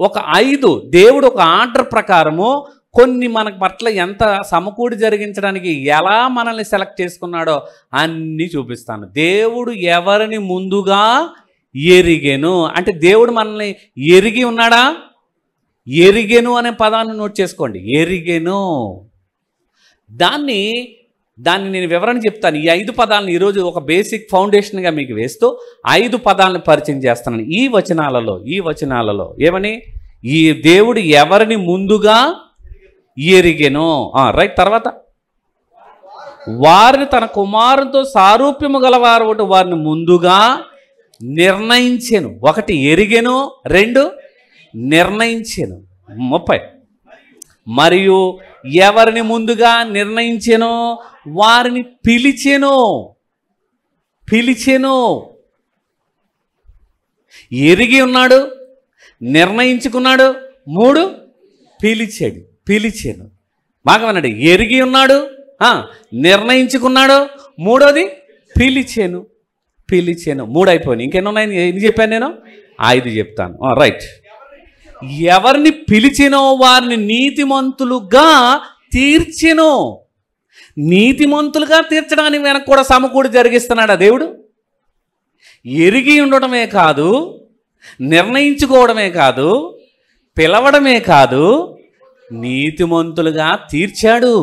ఒక 5 దేవుడు ఒక ఆర్డర్ ప్రకారము కొన్ని మనకు పట్ల ఎంత సమకూడి జరిగించడానికి ఎలా మనల్ని సెలెక్ట్ చేసుకున్నాడో అన్నీ చూపిస్తాను. దేవుడు ఎవరిని ముందుగా ఎరిగెను అంటే దేవుడు మనల్ని ఎరిగి ఉన్నాడా? ఎరిగెను అనే పదాన్ని నోట్ చేసుకోండి. ఎరిగెను. దాన్ని నేను వివరణ చెప్తాను. ఈ 5 పదాలను ఈరోజు ఒక బేసిక్ ఫౌండేషన్గా మీకు వేస్తూ 5 పదాలను పరిచయం చేస్తున్నాను. ఈ వచనాలలో ఏమని? ఈ దేవుడు ఎవరిని ముందుగా ఎరిగెను. రైట్. తర్వాత వారిని తన కుమారునితో సారూప్యము గలవారు వారిని ముందుగా నిర్ణయించెను. 1 ఎరిగెను, 2 నిర్ణయించెను. 30 మరియు ఎవరిని ముందుగా నిర్ణయించెను వారిని పిలిచెను. ఎరిగి ఉన్నాడు, నిర్ణయించుకున్నాడు, 3 పిలిచాను. బాగా వినండి. ఎరిగి ఉన్నాడు, నిర్ణయించుకున్నాడు, 3వది పిలిచాను. 3 అయిపోయినాయి. ఇంకెన్ని ఉన్నాయి? ఎన్ని చెప్పాను నేను? 5 చెప్తాను. రైట్. ఎవరిని పిలిచినో వారిని నీతిమంతులుగా తీర్చెను. నీతిమంతులుగా తీర్చడానికి వెనక కూడా సమకూడి జరిగిస్తున్నాడా దేవుడు? ఎరిగి ఉండటమే కాదు, నిర్ణయించుకోవడమే కాదు, పిలవడమే కాదు, నీతిమంతులుగా తీర్చాడు.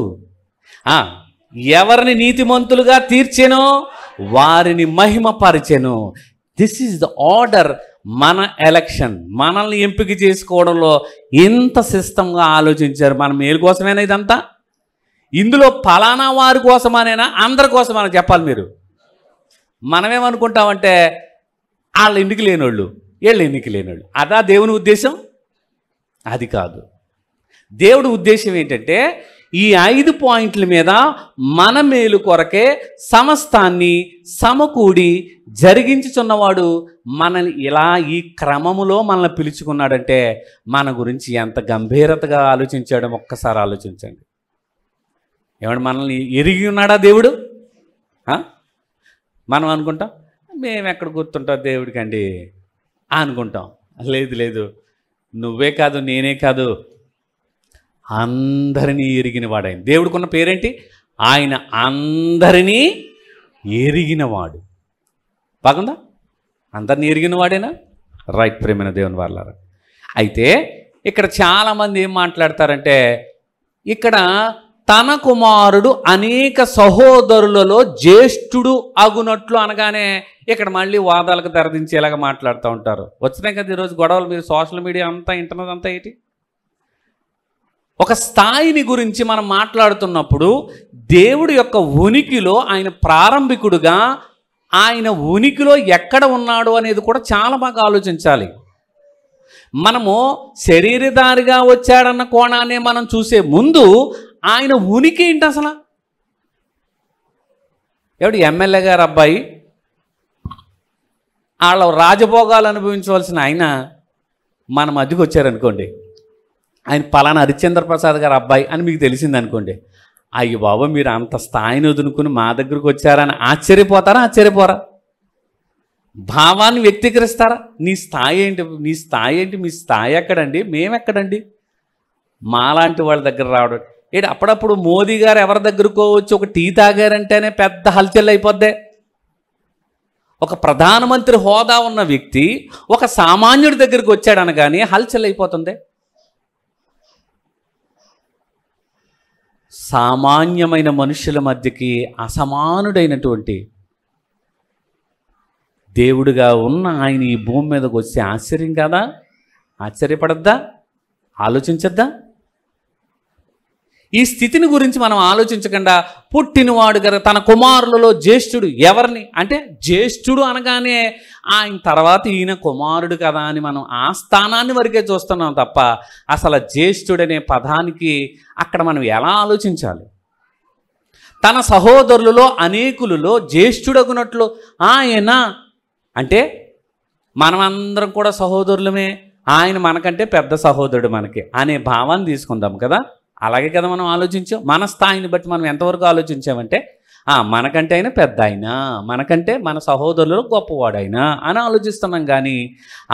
ఎవరిని నీతిమంతులుగా తీర్చెనో వారిని మహిమపరిచెను. This is the order. మన ఎలక్షన్, మనల్ని ఎంపిక చేసుకోవడంలో ఎంత సిస్టంగా ఆలోచించారు. మన మేలు కోసమేనా ఇదంతా? ఇందులో ఫలానా వారి కోసమనేనా, అందరి కోసమని చెప్పాలి మీరు. మనమేమనుకుంటామంటే వాళ్ళ ఇంటికి లేనోళ్ళు, వీళ్ళ ఇంటికి లేనోళ్ళు. అదా దేవుని ఉద్దేశం? అది కాదు. దేవుడి ఉద్దేశం ఏంటంటే ఈ 5 పాయింట్ల మీద మన మేలు కొరకే సమస్తాన్ని సమకూడి జరిగించుచున్నవాడు మనల్ని ఇలా ఈ క్రమములో మనల్ని పిలుచుకున్నాడంటే మన గురించి ఎంత గంభీరతగా ఆలోచించాడో ఒక్కసారి ఆలోచించండి. ఏమంటే మనల్ని ఎరిగి ఉన్నాడా దేవుడు? మనం అనుకుంటాం మేము ఎక్కడ గుర్తుంటాం దేవుడికండి అనుకుంటాం. లేదు, నువ్వే కాదు, నేనే కాదు, అందరినీ ఎరిగినవాడు ఆయన. దేవుడికున్న పేరేంటి? ఆయన అందరినీ ఎరిగినవాడు. బాగుందా? అందరినీ ఎరిగినవాడేనా? రైట్. ప్రేమైన దేవుని వాళ్ళారా, అయితే ఇక్కడ చాలామంది ఏం మాట్లాడతారంటే ఇక్కడ తన కుమారుడు అనేక సహోదరులలో జ్యేష్ఠుడు అగునట్లు అనగానే ఇక్కడ మళ్ళీ వాదాలకు తెరదించేలాగా మాట్లాడుతూ ఉంటారు. వచ్చినాయి కదా ఈరోజు గొడవలు. మీరు సోషల్ మీడియా అంతా, ఇంటర్నెట్ అంతా ఏంటి? ఒక స్థాయిని గురించి మనం మాట్లాడుతున్నప్పుడు దేవుడి యొక్క ఉనికిలో ఆయన ప్రారంభికుడుగా, ఆయన ఉనికిలో ఎక్కడ ఉన్నాడు అనేది కూడా చాలా బాగా ఆలోచించాలి. మనము శరీరధారిగా వచ్చాడన్న కోణాన్ని మనం చూసే ముందు ఆయన ఉనికి ఏంటి అసలు? ఎవడు ఎమ్మెల్యే గారు అబ్బాయి, వాళ్ళ రాజభోగాలు అనుభవించవలసిన ఆయన మన మధ్యకి వచ్చారనుకోండి, ఆయన పలానా హరిశ్చంద్ర ప్రసాద్ గారు అబ్బాయి అని మీకు తెలిసింది అనుకోండి, అయ్యో బాబా మీరు అంత స్థాయిని వదులుకుని మా దగ్గరకు వచ్చారని ఆశ్చర్యపోతారా? ఆశ్చర్యపోరా? భావాన్ని వ్యక్తీకరిస్తారా? నీ స్థాయి ఏంటి, నీ స్థాయి ఏంటి, మీ స్థాయి ఎక్కడండి, మేమెక్కడండి? మాలాంటి వాళ్ళ దగ్గర రావడం ఏంటి? అప్పుడప్పుడు మోదీ గారు ఎవరి దగ్గరకో వచ్చి ఒక టీ తాగారంటేనే పెద్ద హల్చల్ అయిపోద్దే. ఒక ప్రధానమంత్రి హోదా ఉన్న వ్యక్తి ఒక సామాన్యుడి దగ్గరికి వచ్చాడనగానే హల్చల్ అయిపోతుంది. సామాన్యమైన మనుషుల మధ్యకి అసమానుడైనటువంటి దేవుడిగా ఉన్న ఆయన ఈ భూమి మీదకి వస్తే ఆశ్చర్యం కాదా? ఆశ్చర్యపడద్దా? ఆలోచించద్దా? ఈ స్థితిని గురించి మనం ఆలోచించకుండా పుట్టినవాడు కదా, తన కుమారులలో జ్యేష్ఠుడు ఎవరిని అంటే, జ్యేష్ఠుడు అనగానే ఆయన తర్వాత ఈయన కుమారుడు కదా అని మనం ఆ స్థానాన్ని వరకే చూస్తున్నాం తప్ప అసలు జ్యేష్ఠుడనే పదానికి అక్కడ మనం ఎలా ఆలోచించాలి? తన సహోదరులలో అనేకులలో జ్యేష్ఠుడగునట్లు ఆయన అంటే మనమందరం కూడా సహోదరులమే, ఆయన మనకంటే పెద్ద సహోదరుడు మనకి అనే భావాన్ని తీసుకుందాం కదా. అలాగే కదా మనం ఆలోచించాం. మన స్థాయిని బట్టి మనం ఎంతవరకు ఆలోచించామంటే మనకంటే అయినా పెద్ద అయినా, మనకంటే మన సహోదరులు గొప్పవాడైనా అని ఆలోచిస్తున్నాం. కానీ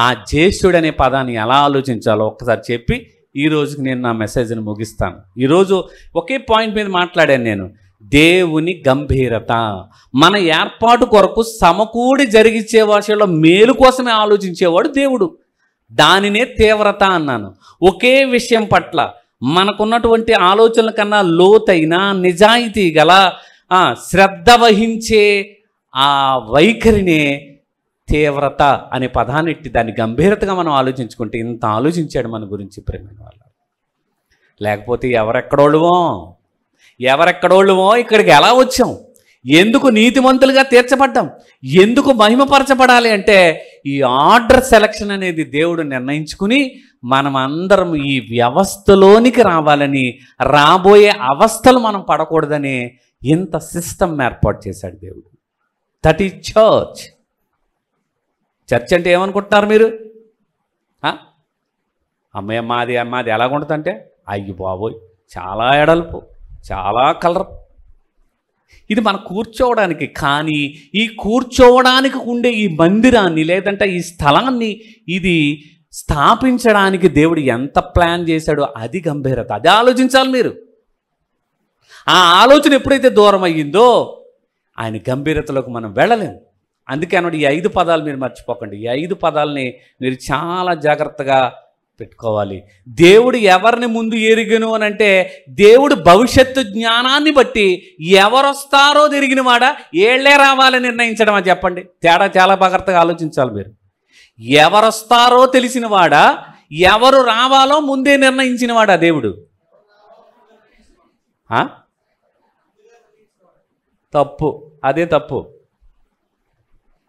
ఆ జ్యేష్ఠుడు అనే పదాన్ని ఎలా ఆలోచించాలో ఒక్కసారి చెప్పి ఈరోజుకి నేను నా మెసేజ్ని ముగిస్తాను. ఈరోజు ఒకే పాయింట్ మీద మాట్లాడాను నేను. దేవుని గంభీరత. మన ఏర్పాటు కొరకు సమకూడి జరిగించే విషయంలో మేలు కోసమే ఆలోచించేవాడు దేవుడు. దానినే తీవ్రత అన్నాను. ఒకే విషయం పట్ల మనకున్నటువంటి ఆలోచనల కన్నా లోతైన నిజాయితీ గల శ్రద్ధ వహించే ఆ వైఖరినే తీవ్రత అనే పదాన్ని ఎట్టి దాన్ని గంభీరతగా మనం ఆలోచించుకుంటే ఇంత ఆలోచించాడు మన గురించి ప్రేమైన వాళ్ళు. లేకపోతే ఎవరెక్కడోళ్ళమో ఇక్కడికి ఎలా వచ్చాం? ఎందుకు నీతిమంతులుగా తీర్చబడ్డాం? ఎందుకు మహిమపరచబడాలి అంటే ఈ ఆర్డర్ సెలక్షన్ అనేది దేవుడు నిర్ణయించుకుని మనమందరం ఈ వ్యవస్థలోనికి రావాలని, రాబోయే అవస్థలు మనం పడకూడదని ఇంత సిస్టమ్ ఏర్పాటు చేశాడు దేవుడు. That is church. చర్చ్ అంటే ఏమనుకుంటున్నారు మీరు? అమ్మయ్య మాది ఎలాగుంటుందంటే అయ్యి బాబోయ్ చాలా ఎడల్పు, చాలా కలర్. ఇది మనం కూర్చోవడానికి. కానీ ఈ కూర్చోవడానికి ఉండే ఈ మందిరాన్ని లేదంటే ఈ స్థలాన్ని ఇది స్థాపించడానికి దేవుడు ఎంత ప్లాన్ చేశాడో అది గంభీరత. అది ఆలోచించాలి మీరు. ఆ ఆలోచన ఎప్పుడైతే దూరం అయ్యిందో ఆయన గంభీరతలోకి మనం వెళ్ళలేము. అందుకే అన్నాడు ఈ 5 పదాలు మీరు మర్చిపోకండి. ఈ 5 పదాలని మీరు చాలా జాగ్రత్తగా పెట్టుకోవాలి. దేవుడు ఎవరిని ముందు ఎరిగను అని అంటే దేవుడు భవిష్యత్తు జ్ఞానాన్ని బట్టి ఎవరొస్తారో తిరిగినవాడా ఏళ్లే రావాలని నిర్ణయించడమా? చెప్పండి. తేడా చాలా జాగ్రత్తగా ఆలోచించాలి మీరు. ఎవరొస్తారో తెలిసినవాడా, ఎవరు రావాలో ముందే నిర్ణయించినవాడా దేవుడు? తప్పు. అదే తప్పు.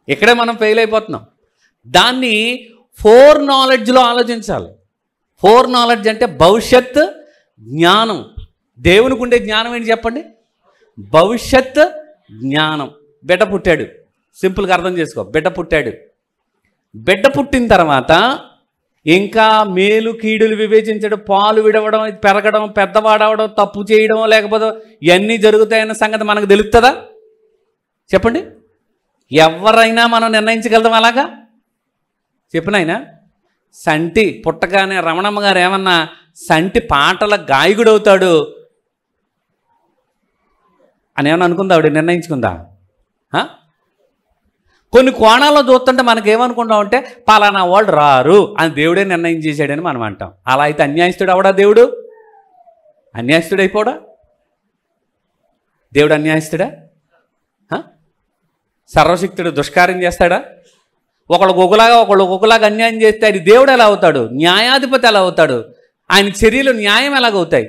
ఇక్కడే మనం ఫెయిల్ అయిపోతున్నాం. దాన్ని 4 నాలెడ్జ్లో ఆలోచించాలి. 4 నాలెడ్జ్ అంటే భవిష్యత్ జ్ఞానం. దేవునికి ఉండే జ్ఞానం ఏంటి చెప్పండి? భవిష్యత్ జ్ఞానం. బిడ్డ పుట్టాడు, సింపుల్గా అర్థం చేసుకో. బిడ్డ పుట్టాడు. బిడ్డ పుట్టిన తర్వాత ఇంకా మేలు కీడులు వివేచించడం, పాలు విడవడం, పెరగడం, పెద్దవాడవడం, తప్పు చేయడం, లేకపోతే ఇవన్నీ జరుగుతాయన్న సంగతి మనకు తెలుస్తుందా? చెప్పండి. ఎవరైనా మనం నిర్ణయించగలుగుతాం అలాగా? చెప్పినాయన సంటి పుట్టగానే రమణమ్మ గారు ఏమన్నా సంటి పాటల గాయకుడు అవుతాడు అని ఏమన్నా అనుకుందా? ఆవిడ నిర్ణయించుకుందా? కొన్ని కోణాల్లో చూస్తుంటే మనకేమనుకుంటామంటే పలానా వాళ్ళు రారు అని దేవుడే నిర్ణయం చేశాడని మనం అంటాం. అలా అయితే అన్యాయస్తుడు అవడా దేవుడు? అన్యాయస్తుడు అయిపోడా దేవుడు? అన్యాయస్తుడా? సర్వశక్తుడు దుష్కార్యం చేస్తాడా? ఒకళ్ళు ఒకలాగా అన్యాయం చేస్తే అది దేవుడు ఎలా అవుతాడు? న్యాయాధిపతి ఎలా అవుతాడు? ఆయన చర్యలు న్యాయం ఎలాగవుతాయి?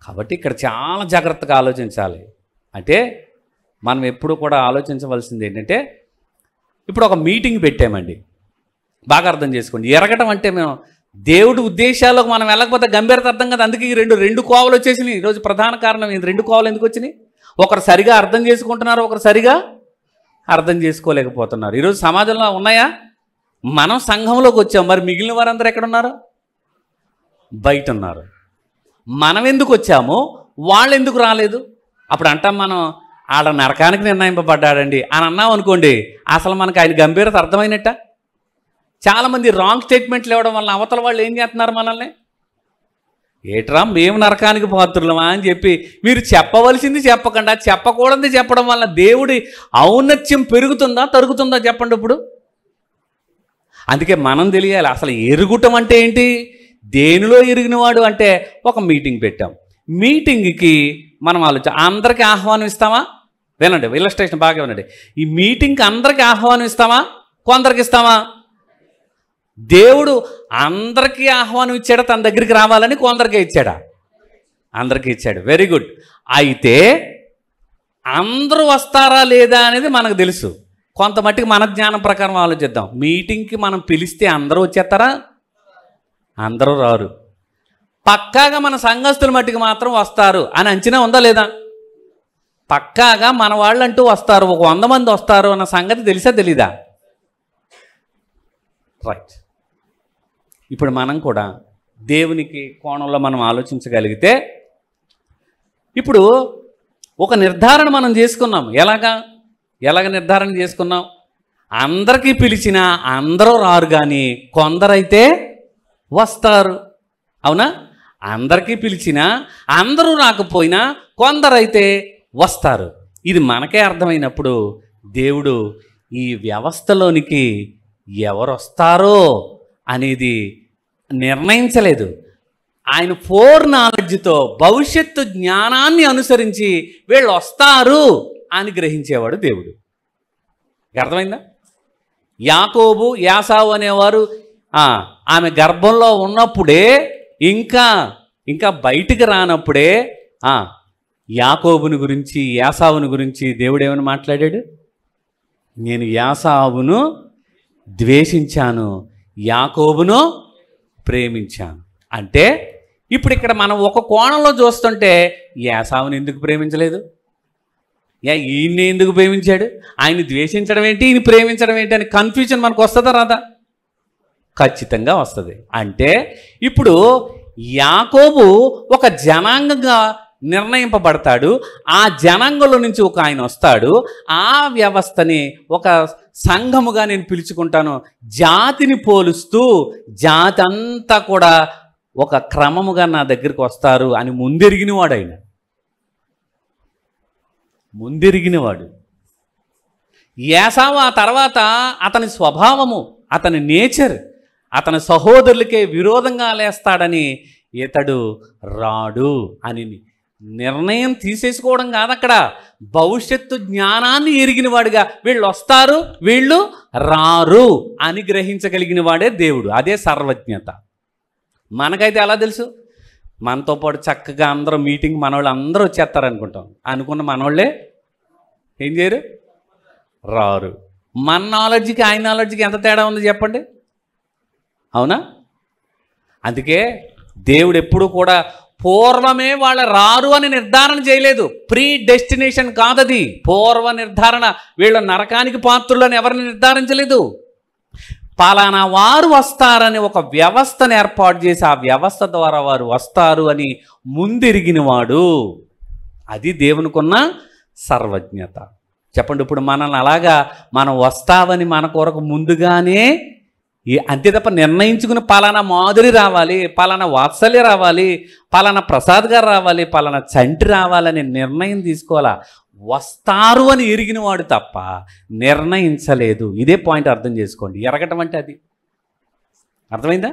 కాబట్టి ఇక్కడ చాలా జాగ్రత్తగా ఆలోచించాలి. అంటే మనం ఎప్పుడు కూడా ఆలోచించవలసింది ఏంటంటే, ఇప్పుడు ఒక మీటింగ్ పెట్టామండి, బాగా అర్థం చేసుకోండి. ఎరగటం అంటే మేము దేవుడి ఉద్దేశాలకు మనం వెళ్ళకపోతే గంభీరత అర్థం కదా. అందుకే ఈ రెండు కోవలు వచ్చేసినాయి. ఈరోజు ప్రధాన కారణం ఈ 2 కోవలు ఎందుకు వచ్చినాయి? ఒకరు సరిగా అర్థం చేసుకుంటున్నారు, ఒకరు సరిగా అర్థం చేసుకోలేకపోతున్నారు. ఈరోజు సమాజంలో ఉన్నాయా? మనం సంఘంలోకి వచ్చాం, మరి మిగిలిన వారందరూ ఎక్కడున్నారు? బయట ఉన్నారు. మనం ఎందుకు వచ్చామో వాళ్ళు ఎందుకు రాలేదు? అప్పుడు అంటాం మనం ఆడ నరకానికి నిర్ణయింపబడ్డాడండి అని అన్నాం అనుకోండి, అసలు మనకు ఆయన గంభీరత అర్థమైనట్ట. చాలామంది రాంగ్ స్టేట్మెంట్లు ఇవ్వడం వల్ల అవతల వాళ్ళు ఏం చేస్తున్నారు మనల్ని, ఏట్రా మేము నరకానికి పాత్రులమా అని చెప్పి మీరు చెప్పవలసింది చెప్పకుండా చెప్పకూడదు చెప్పడం వల్ల దేవుడి ఔన్నత్యం పెరుగుతుందా తరుగుతుందా చెప్పండి ఇప్పుడు. అందుకే మనం తెలియాలి అసలు ఎరుగుటం అంటే ఏంటి. దేనిలో ఎరిగినవాడు అంటే ఒక మీటింగ్ పెట్టాం, మీటింగ్కి మనం అందరికీ ఆహ్వానం ఇస్తామా? వినండి, ఇల్లస్ట్రేషన్ బాగా వినండి. ఈ మీటింగ్కి అందరికీ ఆహ్వానం ఇస్తామా, కొందరికి ఇస్తామా? దేవుడు అందరికీ ఆహ్వానం ఇచ్చాడా, తన దగ్గరికి రావాలని కొందరికే ఇచ్చాడా? అందరికీ ఇచ్చాడు. Very good. అయితే అందరూ వస్తారా లేదా అనేది మనకు తెలుసు. కొంత మట్టికి మన జ్ఞానం ప్రకారం ఆలోచిద్దాం. మీటింగ్కి మనం పిలిస్తే అందరూ వచ్చేస్తారా? అందరూ రారు. పక్కాగా మన సంఘస్థుల మట్టికి మాత్రం వస్తారు అని అంచనా ఉందా లేదా? పక్కాగా మన వాళ్ళంటూ వస్తారు, ఒక 100 మంది వస్తారు అన్న సంగతి తెలుసా తెలీదా? రైట్. ఇప్పుడు మనం కూడా దేవునికి కోణంలో మనం ఆలోచించగలిగితే, ఇప్పుడు ఒక నిర్ధారణ మనం చేసుకున్నాం. ఎలాగ నిర్ధారణ చేసుకున్నాం? అందరికీ పిలిచినా అందరూ రారు, కానీ కొందరైతే వస్తారు. అవునా? అందరికీ పిలిచినా అందరూ రాకపోయినా కొందరైతే వస్తారు. ఇది మనకే అర్థమైనప్పుడు దేవుడు ఈ వ్యవస్థలోనికి ఎవరు వస్తారో అనేది నిర్ణయించలేదు. ఆయన ఫోర్ నాలెడ్జ్తో భవిష్యత్తు జ్ఞానాన్ని అనుసరించి వీళ్ళు వస్తారు అని గ్రహించేవాడు దేవుడు. అర్థమైందా? యాకోబు యాసావు అనేవారు ఆమె గర్భంలో ఉన్నప్పుడే, ఇంకా బయటికి రానప్పుడే యాకోబుని గురించి యాసావుని గురించి దేవుడు ఏమని మాట్లాడాడు? నేను యాసావును ద్వేషించాను, యాకోబును ప్రేమించాను. అంటే ఇప్పుడు ఇక్కడ మనం ఒక కోణంలో చూస్తుంటే యాసావుని ఎందుకు ప్రేమించలేదు, ఈయన్ని ఎందుకు ప్రేమించాడు, ఆయన ద్వేషించడం ఏంటి, ఈయన ప్రేమించడం ఏంటి అని కన్ఫ్యూజన్ మనకు వస్తుందా రాదా? ఖచ్చితంగా వస్తుంది. అంటే ఇప్పుడు యాకోబు ఒక జనాంగంగా నిర్ణయింపబడతాడు, ఆ జనాంగంలో నుంచి ఒక ఆయన వస్తాడు, ఆ వ్యవస్థని ఒక సంఘముగా నేను పిలుచుకుంటాను, జాతిని పోలుస్తూ జాతి అంతా కూడా ఒక క్రమముగా నా దగ్గరికి వస్తారు అని ముందెరిగినవాడు. ఆయన ముందెరిగినవాడు. ఏసావు ఆ తర్వాత అతని స్వభావము, అతని నేచర్ అతని సహోదరులకే విరోధంగా లేస్తాడని ఇతడు రాడు అని నిర్ణయం తీసేసుకోవడం కాదు అక్కడ, భవిష్యత్తు జ్ఞానాన్ని ఎరిగిన వాడిగా వీళ్ళు వస్తారు వీళ్ళు రారు అని గ్రహించగలిగిన వాడే దేవుడు. అదే సర్వజ్ఞత. మనకైతే ఎలా తెలుసు? మనతో పాటు చక్కగా అందరూ మీటింగ్ మనవాళ్ళు అందరూ వచ్చేస్తారనుకుంటాం. అనుకున్న మనవాళ్ళే ఏం చేయరు, రారు. మన నాలెడ్జ్కి ఆయన నాలెడ్జ్కి ఎంత తేడా ఉంది చెప్పండి. అవునా? అందుకే దేవుడు ఎప్పుడు కూడా పూర్వమే వాళ్ళ రారు అని నిర్ధారణ చేయలేదు. ప్రీ డెస్టినేషన్ కాదది, పూర్వ నిర్ధారణ. వీళ్ళ నరకానికి పాత్రులని ఎవరిని నిర్ధారించలేదు. పలానా వారు వస్తారని ఒక వ్యవస్థను ఏర్పాటు చేసి ఆ వ్యవస్థ ద్వారా వారు వస్తారు అని ముందెరిగినవాడు. అది దేవునికున్న సర్వజ్ఞత. చెప్పండి, ఇప్పుడు మనల్ని అలాగా మనం వస్తామని మన కొరకు ముందుగానే అంతే తప్ప నిర్ణయించుకుని పలానా మాధురి రావాలి, పలానా వాత్సల్య రావాలి, పలానా ప్రసాద్ గారు రావాలి, పలానా చంటి రావాలని నిర్ణయం తీసుకోవాలా? వస్తారు అని ఎరిగినవాడు తప్ప నిర్ణయించలేదు. ఇదే పాయింట్ అర్థం చేసుకోండి. ఎరగటం అంటే అది. అర్థమైందా?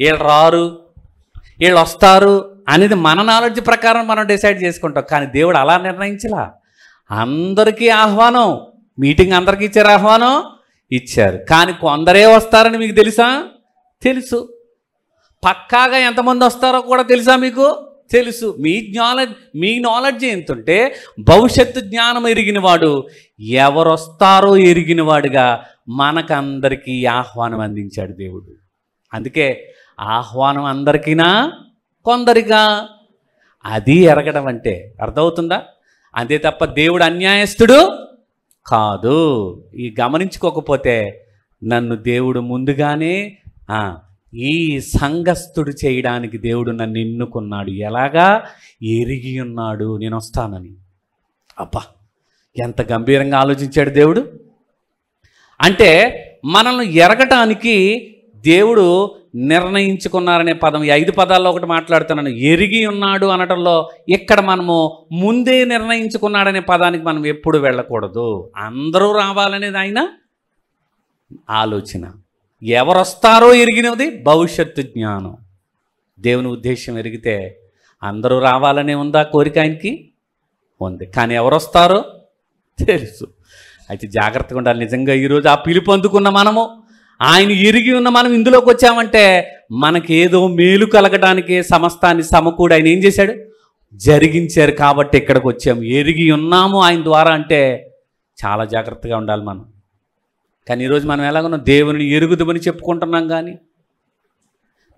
వీళ్ళు రారు వీళ్ళు వస్తారు అనేది మన నాలెడ్జ్ ప్రకారం మనం డిసైడ్ చేసుకుంటాం. కానీ దేవుడు అలా నిర్ణయించలా. అందరికీ ఆహ్వానం, మీటింగ్ అందరికీ ఇచ్చారు, ఆహ్వానం ఇచ్చారు. కానీ కొందరే వస్తారని మీకు తెలుసా? తెలుసు. పక్కాగా ఎంతమంది వస్తారో కూడా తెలుసా మీకు? తెలుసు. మీ నాలెడ్జ్ ఎంతుంటే భవిష్యత్తు జ్ఞానం ఎరిగినవాడు, ఎవరు వస్తారో ఎరిగినవాడుగా మనకందరికీ ఆహ్వానం అందించాడు దేవుడు. అందుకే ఆహ్వానం అందరికీనా కొందరిగా, అది ఎరగడం అంటే. అర్థమవుతుందా? అంతే తప్ప దేవుడు అన్యాయస్తుడు కాదు. ఈ గమనించుకోకపోతే నన్ను దేవుడు ముందుగానే ఈ సంఘస్థుడు చేయడానికి దేవుడు నన్ను ఎన్నుకున్నాడు. ఎలాగా? ఎరిగి ఉన్నాడు నేను వస్తానని. అబ్బా, ఎంత గంభీరంగా ఆలోచించాడు దేవుడు. అంటే మనల్ని ఎరగటానికి దేవుడు నిర్ణయించుకున్నారనే పదం, ఈ 5 పదాల్లో ఒకటి మాట్లాడుతున్నాను. ఎరిగి ఉన్నాడు అనటంలో ఇక్కడ మనము ముందే నిర్ణయించుకున్నాడనే పదానికి మనం ఎప్పుడు వెళ్ళకూడదు. అందరూ రావాలనేది ఆయన ఆలోచన. ఎవరొస్తారో ఎరిగినది భవిష్యత్తు జ్ఞానం. దేవుని ఉద్దేశం ఎరిగితే అందరూ రావాలనే ఉందా కోరిక ఆయనకి? ఉంది. కానీ ఎవరొస్తారో తెలుసు. అయితే జాగ్రత్తగా ఉండాలి. నిజంగా ఈరోజు ఆ పిలుపు అందుకున్న మనము, ఆయన ఎరిగి ఉన్న మనం ఇందులోకి వచ్చామంటే మనకేదో మేలు కలగడానికి సమస్తాన్ని సమకూడి ఆయన ఏం చేశాడు? జరిగించారు. కాబట్టి ఇక్కడికి వచ్చాము. ఎరిగి ఉన్నాము ఆయన ద్వారా అంటే చాలా జాగ్రత్తగా ఉండాలి మనం. కానీ ఈరోజు మనం ఎలాగున్నాం? దేవుని ఎరుగుదమని చెప్పుకుంటున్నాం, కానీ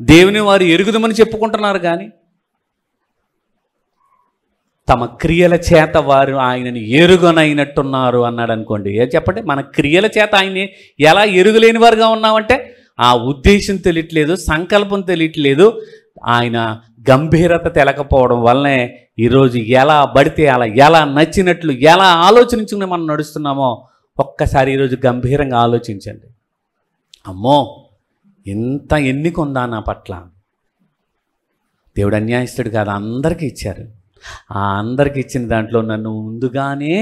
దేవుని వారు ఎరుగుదమని చెప్పుకుంటున్నారు, కానీ తమ క్రియల చేత వారు ఆయనని ఎరుగనైనట్టున్నారు అన్నాడు అనుకోండి. ఏం చెప్పండి? మన క్రియల చేత ఆయన్ని ఎలా ఎరుగులేని వారుగా ఉన్నామంటే ఆ ఉద్దేశం తెలియట్లేదు, సంకల్పం తెలియట్లేదు, ఆయన గంభీరత తెలకపోవడం వల్లనే ఈరోజు ఎలా పడితే అలా, ఎలా నచ్చినట్లు, ఎలా ఆలోచించుకుని మనం నడుస్తున్నామో ఒక్కసారి ఈరోజు గంభీరంగా ఆలోచించండి. అమ్మో, ఇంత ఎన్నిక ఉందా నా పట్ల? దేవుడు అన్యాయస్తుడు కాదు, అందరికీ ఇచ్చారు. ఆ అందరికి ఇచ్చిన దాంట్లో నన్ను ముందుగానే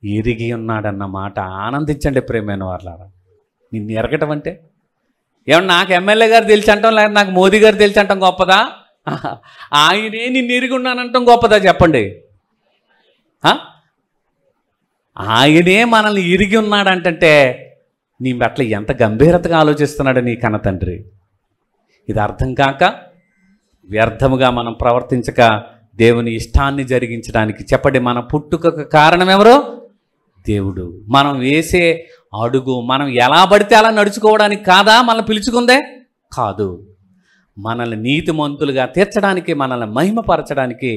ఎరిగి ఉన్నాడన్న మాట ఆనందించండి ప్రేమైన వాళ్ళారా. నిన్ను ఎరగటం అంటే ఏమన్నా నాకు ఎమ్మెల్యే గారు తెలిసి అంటాం, లేదా నాకు మోదీ గారు తెలిసి అంటాం గొప్పదా? ఆయనే నిన్ను ఎరిగి ఉన్నానంటాం గొప్పదా? చెప్పండి. ఆయనే మనల్ని ఎరిగి ఉన్నాడంటే నీ పట్ల ఎంత గంభీరతగా ఆలోచిస్తున్నాడు నీ కన్న తండ్రి. ఇది అర్థం కాక వ్యర్థముగా మనం ప్రవర్తించక దేవుని ఇష్టాన్ని జరిగించడానికి, చెప్పండి, మన పుట్టుకకు కారణం ఎవరు? దేవుడు. మనం వేసే అడుగు మనం ఎలా పడితే అలా నడుచుకోవడానికి కాదా మనల్ని పిలుచుకుందే? కాదు. మనల్ని నీతిమంతులుగా తీర్చడానికి, మనల్ని మహిమపరచడానికి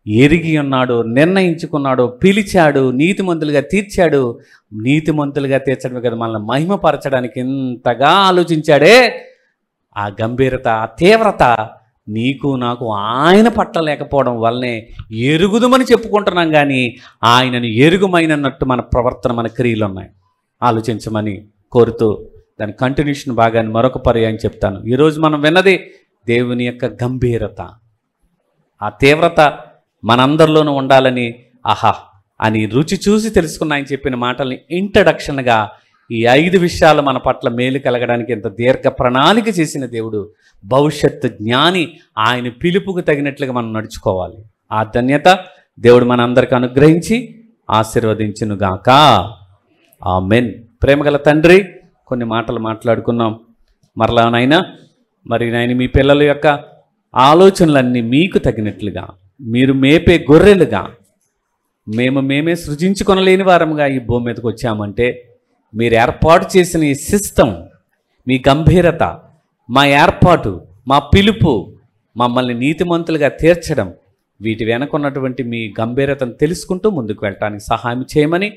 ఎరిగి ఉన్నాడు, నిర్ణయించుకున్నాడు, పిలిచాడు, నీతిమంతులుగా తీర్చాడు. నీతిమంతులుగా తీర్చడమే కదా, మనల్ని మహిమపరచడానికి ఇంతగా ఆలోచించాడే. ఆ గంభీరత, ఆ తీవ్రత నీకు నాకు ఆయన పట్ల లేకపోవడం వల్లనే ఎరుగుదమని చెప్పుకుంటున్నాం, కానీ ఆయనను ఎరుగుమైనట్టు మన ప్రవర్తన, మన క్రియలు ఉన్నాయి. ఆలోచించమని కోరుతూ దాని కంటిన్యూషన్ భాగాన్ని మరొక పర్యాయం చెప్తాను. ఈరోజు మనం విన్నది దేవుని యొక్క గంభీరత, ఆ తీవ్రత మనందరిలోనూ ఉండాలని ఆహా అని రుచి చూసి తెలుసుకున్న ఆయన చెప్పిన మాటల్ని ఇంట్రడక్షన్గా ఈ 5 విషయాలు మన పట్ల మేలు కలగడానికి ఎంత దీర్ఘ ప్రణాళిక చేసిన దేవుడు, భవిష్యత్తు జ్ఞాని. ఆయన పిలుపుకు తగినట్లుగా మనం నడుచుకోవాలి. ఆ ధన్యత దేవుడు మనందరికీ అనుగ్రహించి ఆశీర్వదించునుగాక. ఆమెన్. ప్రేమగల తండ్రి, కొన్ని మాటలు మాట్లాడుకున్నాం. మరలా నాయనా, మరి నాయన మీ పిల్లల యొక్క ఆలోచనలన్నీ మీకు తగినట్లుగా, మీరు మేపే గొర్రెలుగా, మేమే సృజించుకొనలేని వారముగా ఈ భూమి మీదకి వచ్చామంటే మీరు ఏర్పాటు చేసిన ఈ సిస్టమ్, మీ గంభీరత, మా ఏర్పాటు, మా పిలుపు, మమ్మల్ని నీతిమంతులుగా తీర్చడం, వీటి వెనకున్నటువంటి మీ గంభీరతను తెలుసుకుంటూ ముందుకు వెళ్ళటానికి సహాయం చేయమని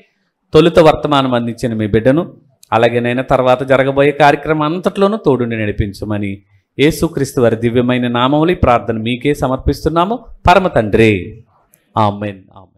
తొలుత వర్తమానం అందించిన మీ బిడ్డను, అలాగే నైనా తర్వాత జరగబోయే కార్యక్రమం అంతట్లోనూ తోడుని నడిపించమని యేసుక్రీస్తు వారి దివ్యమైన నామములు ప్రార్థన మీకే సమర్పిస్తున్నాము పరమ తండ్రి. ఆమెన్. ఆమెన్.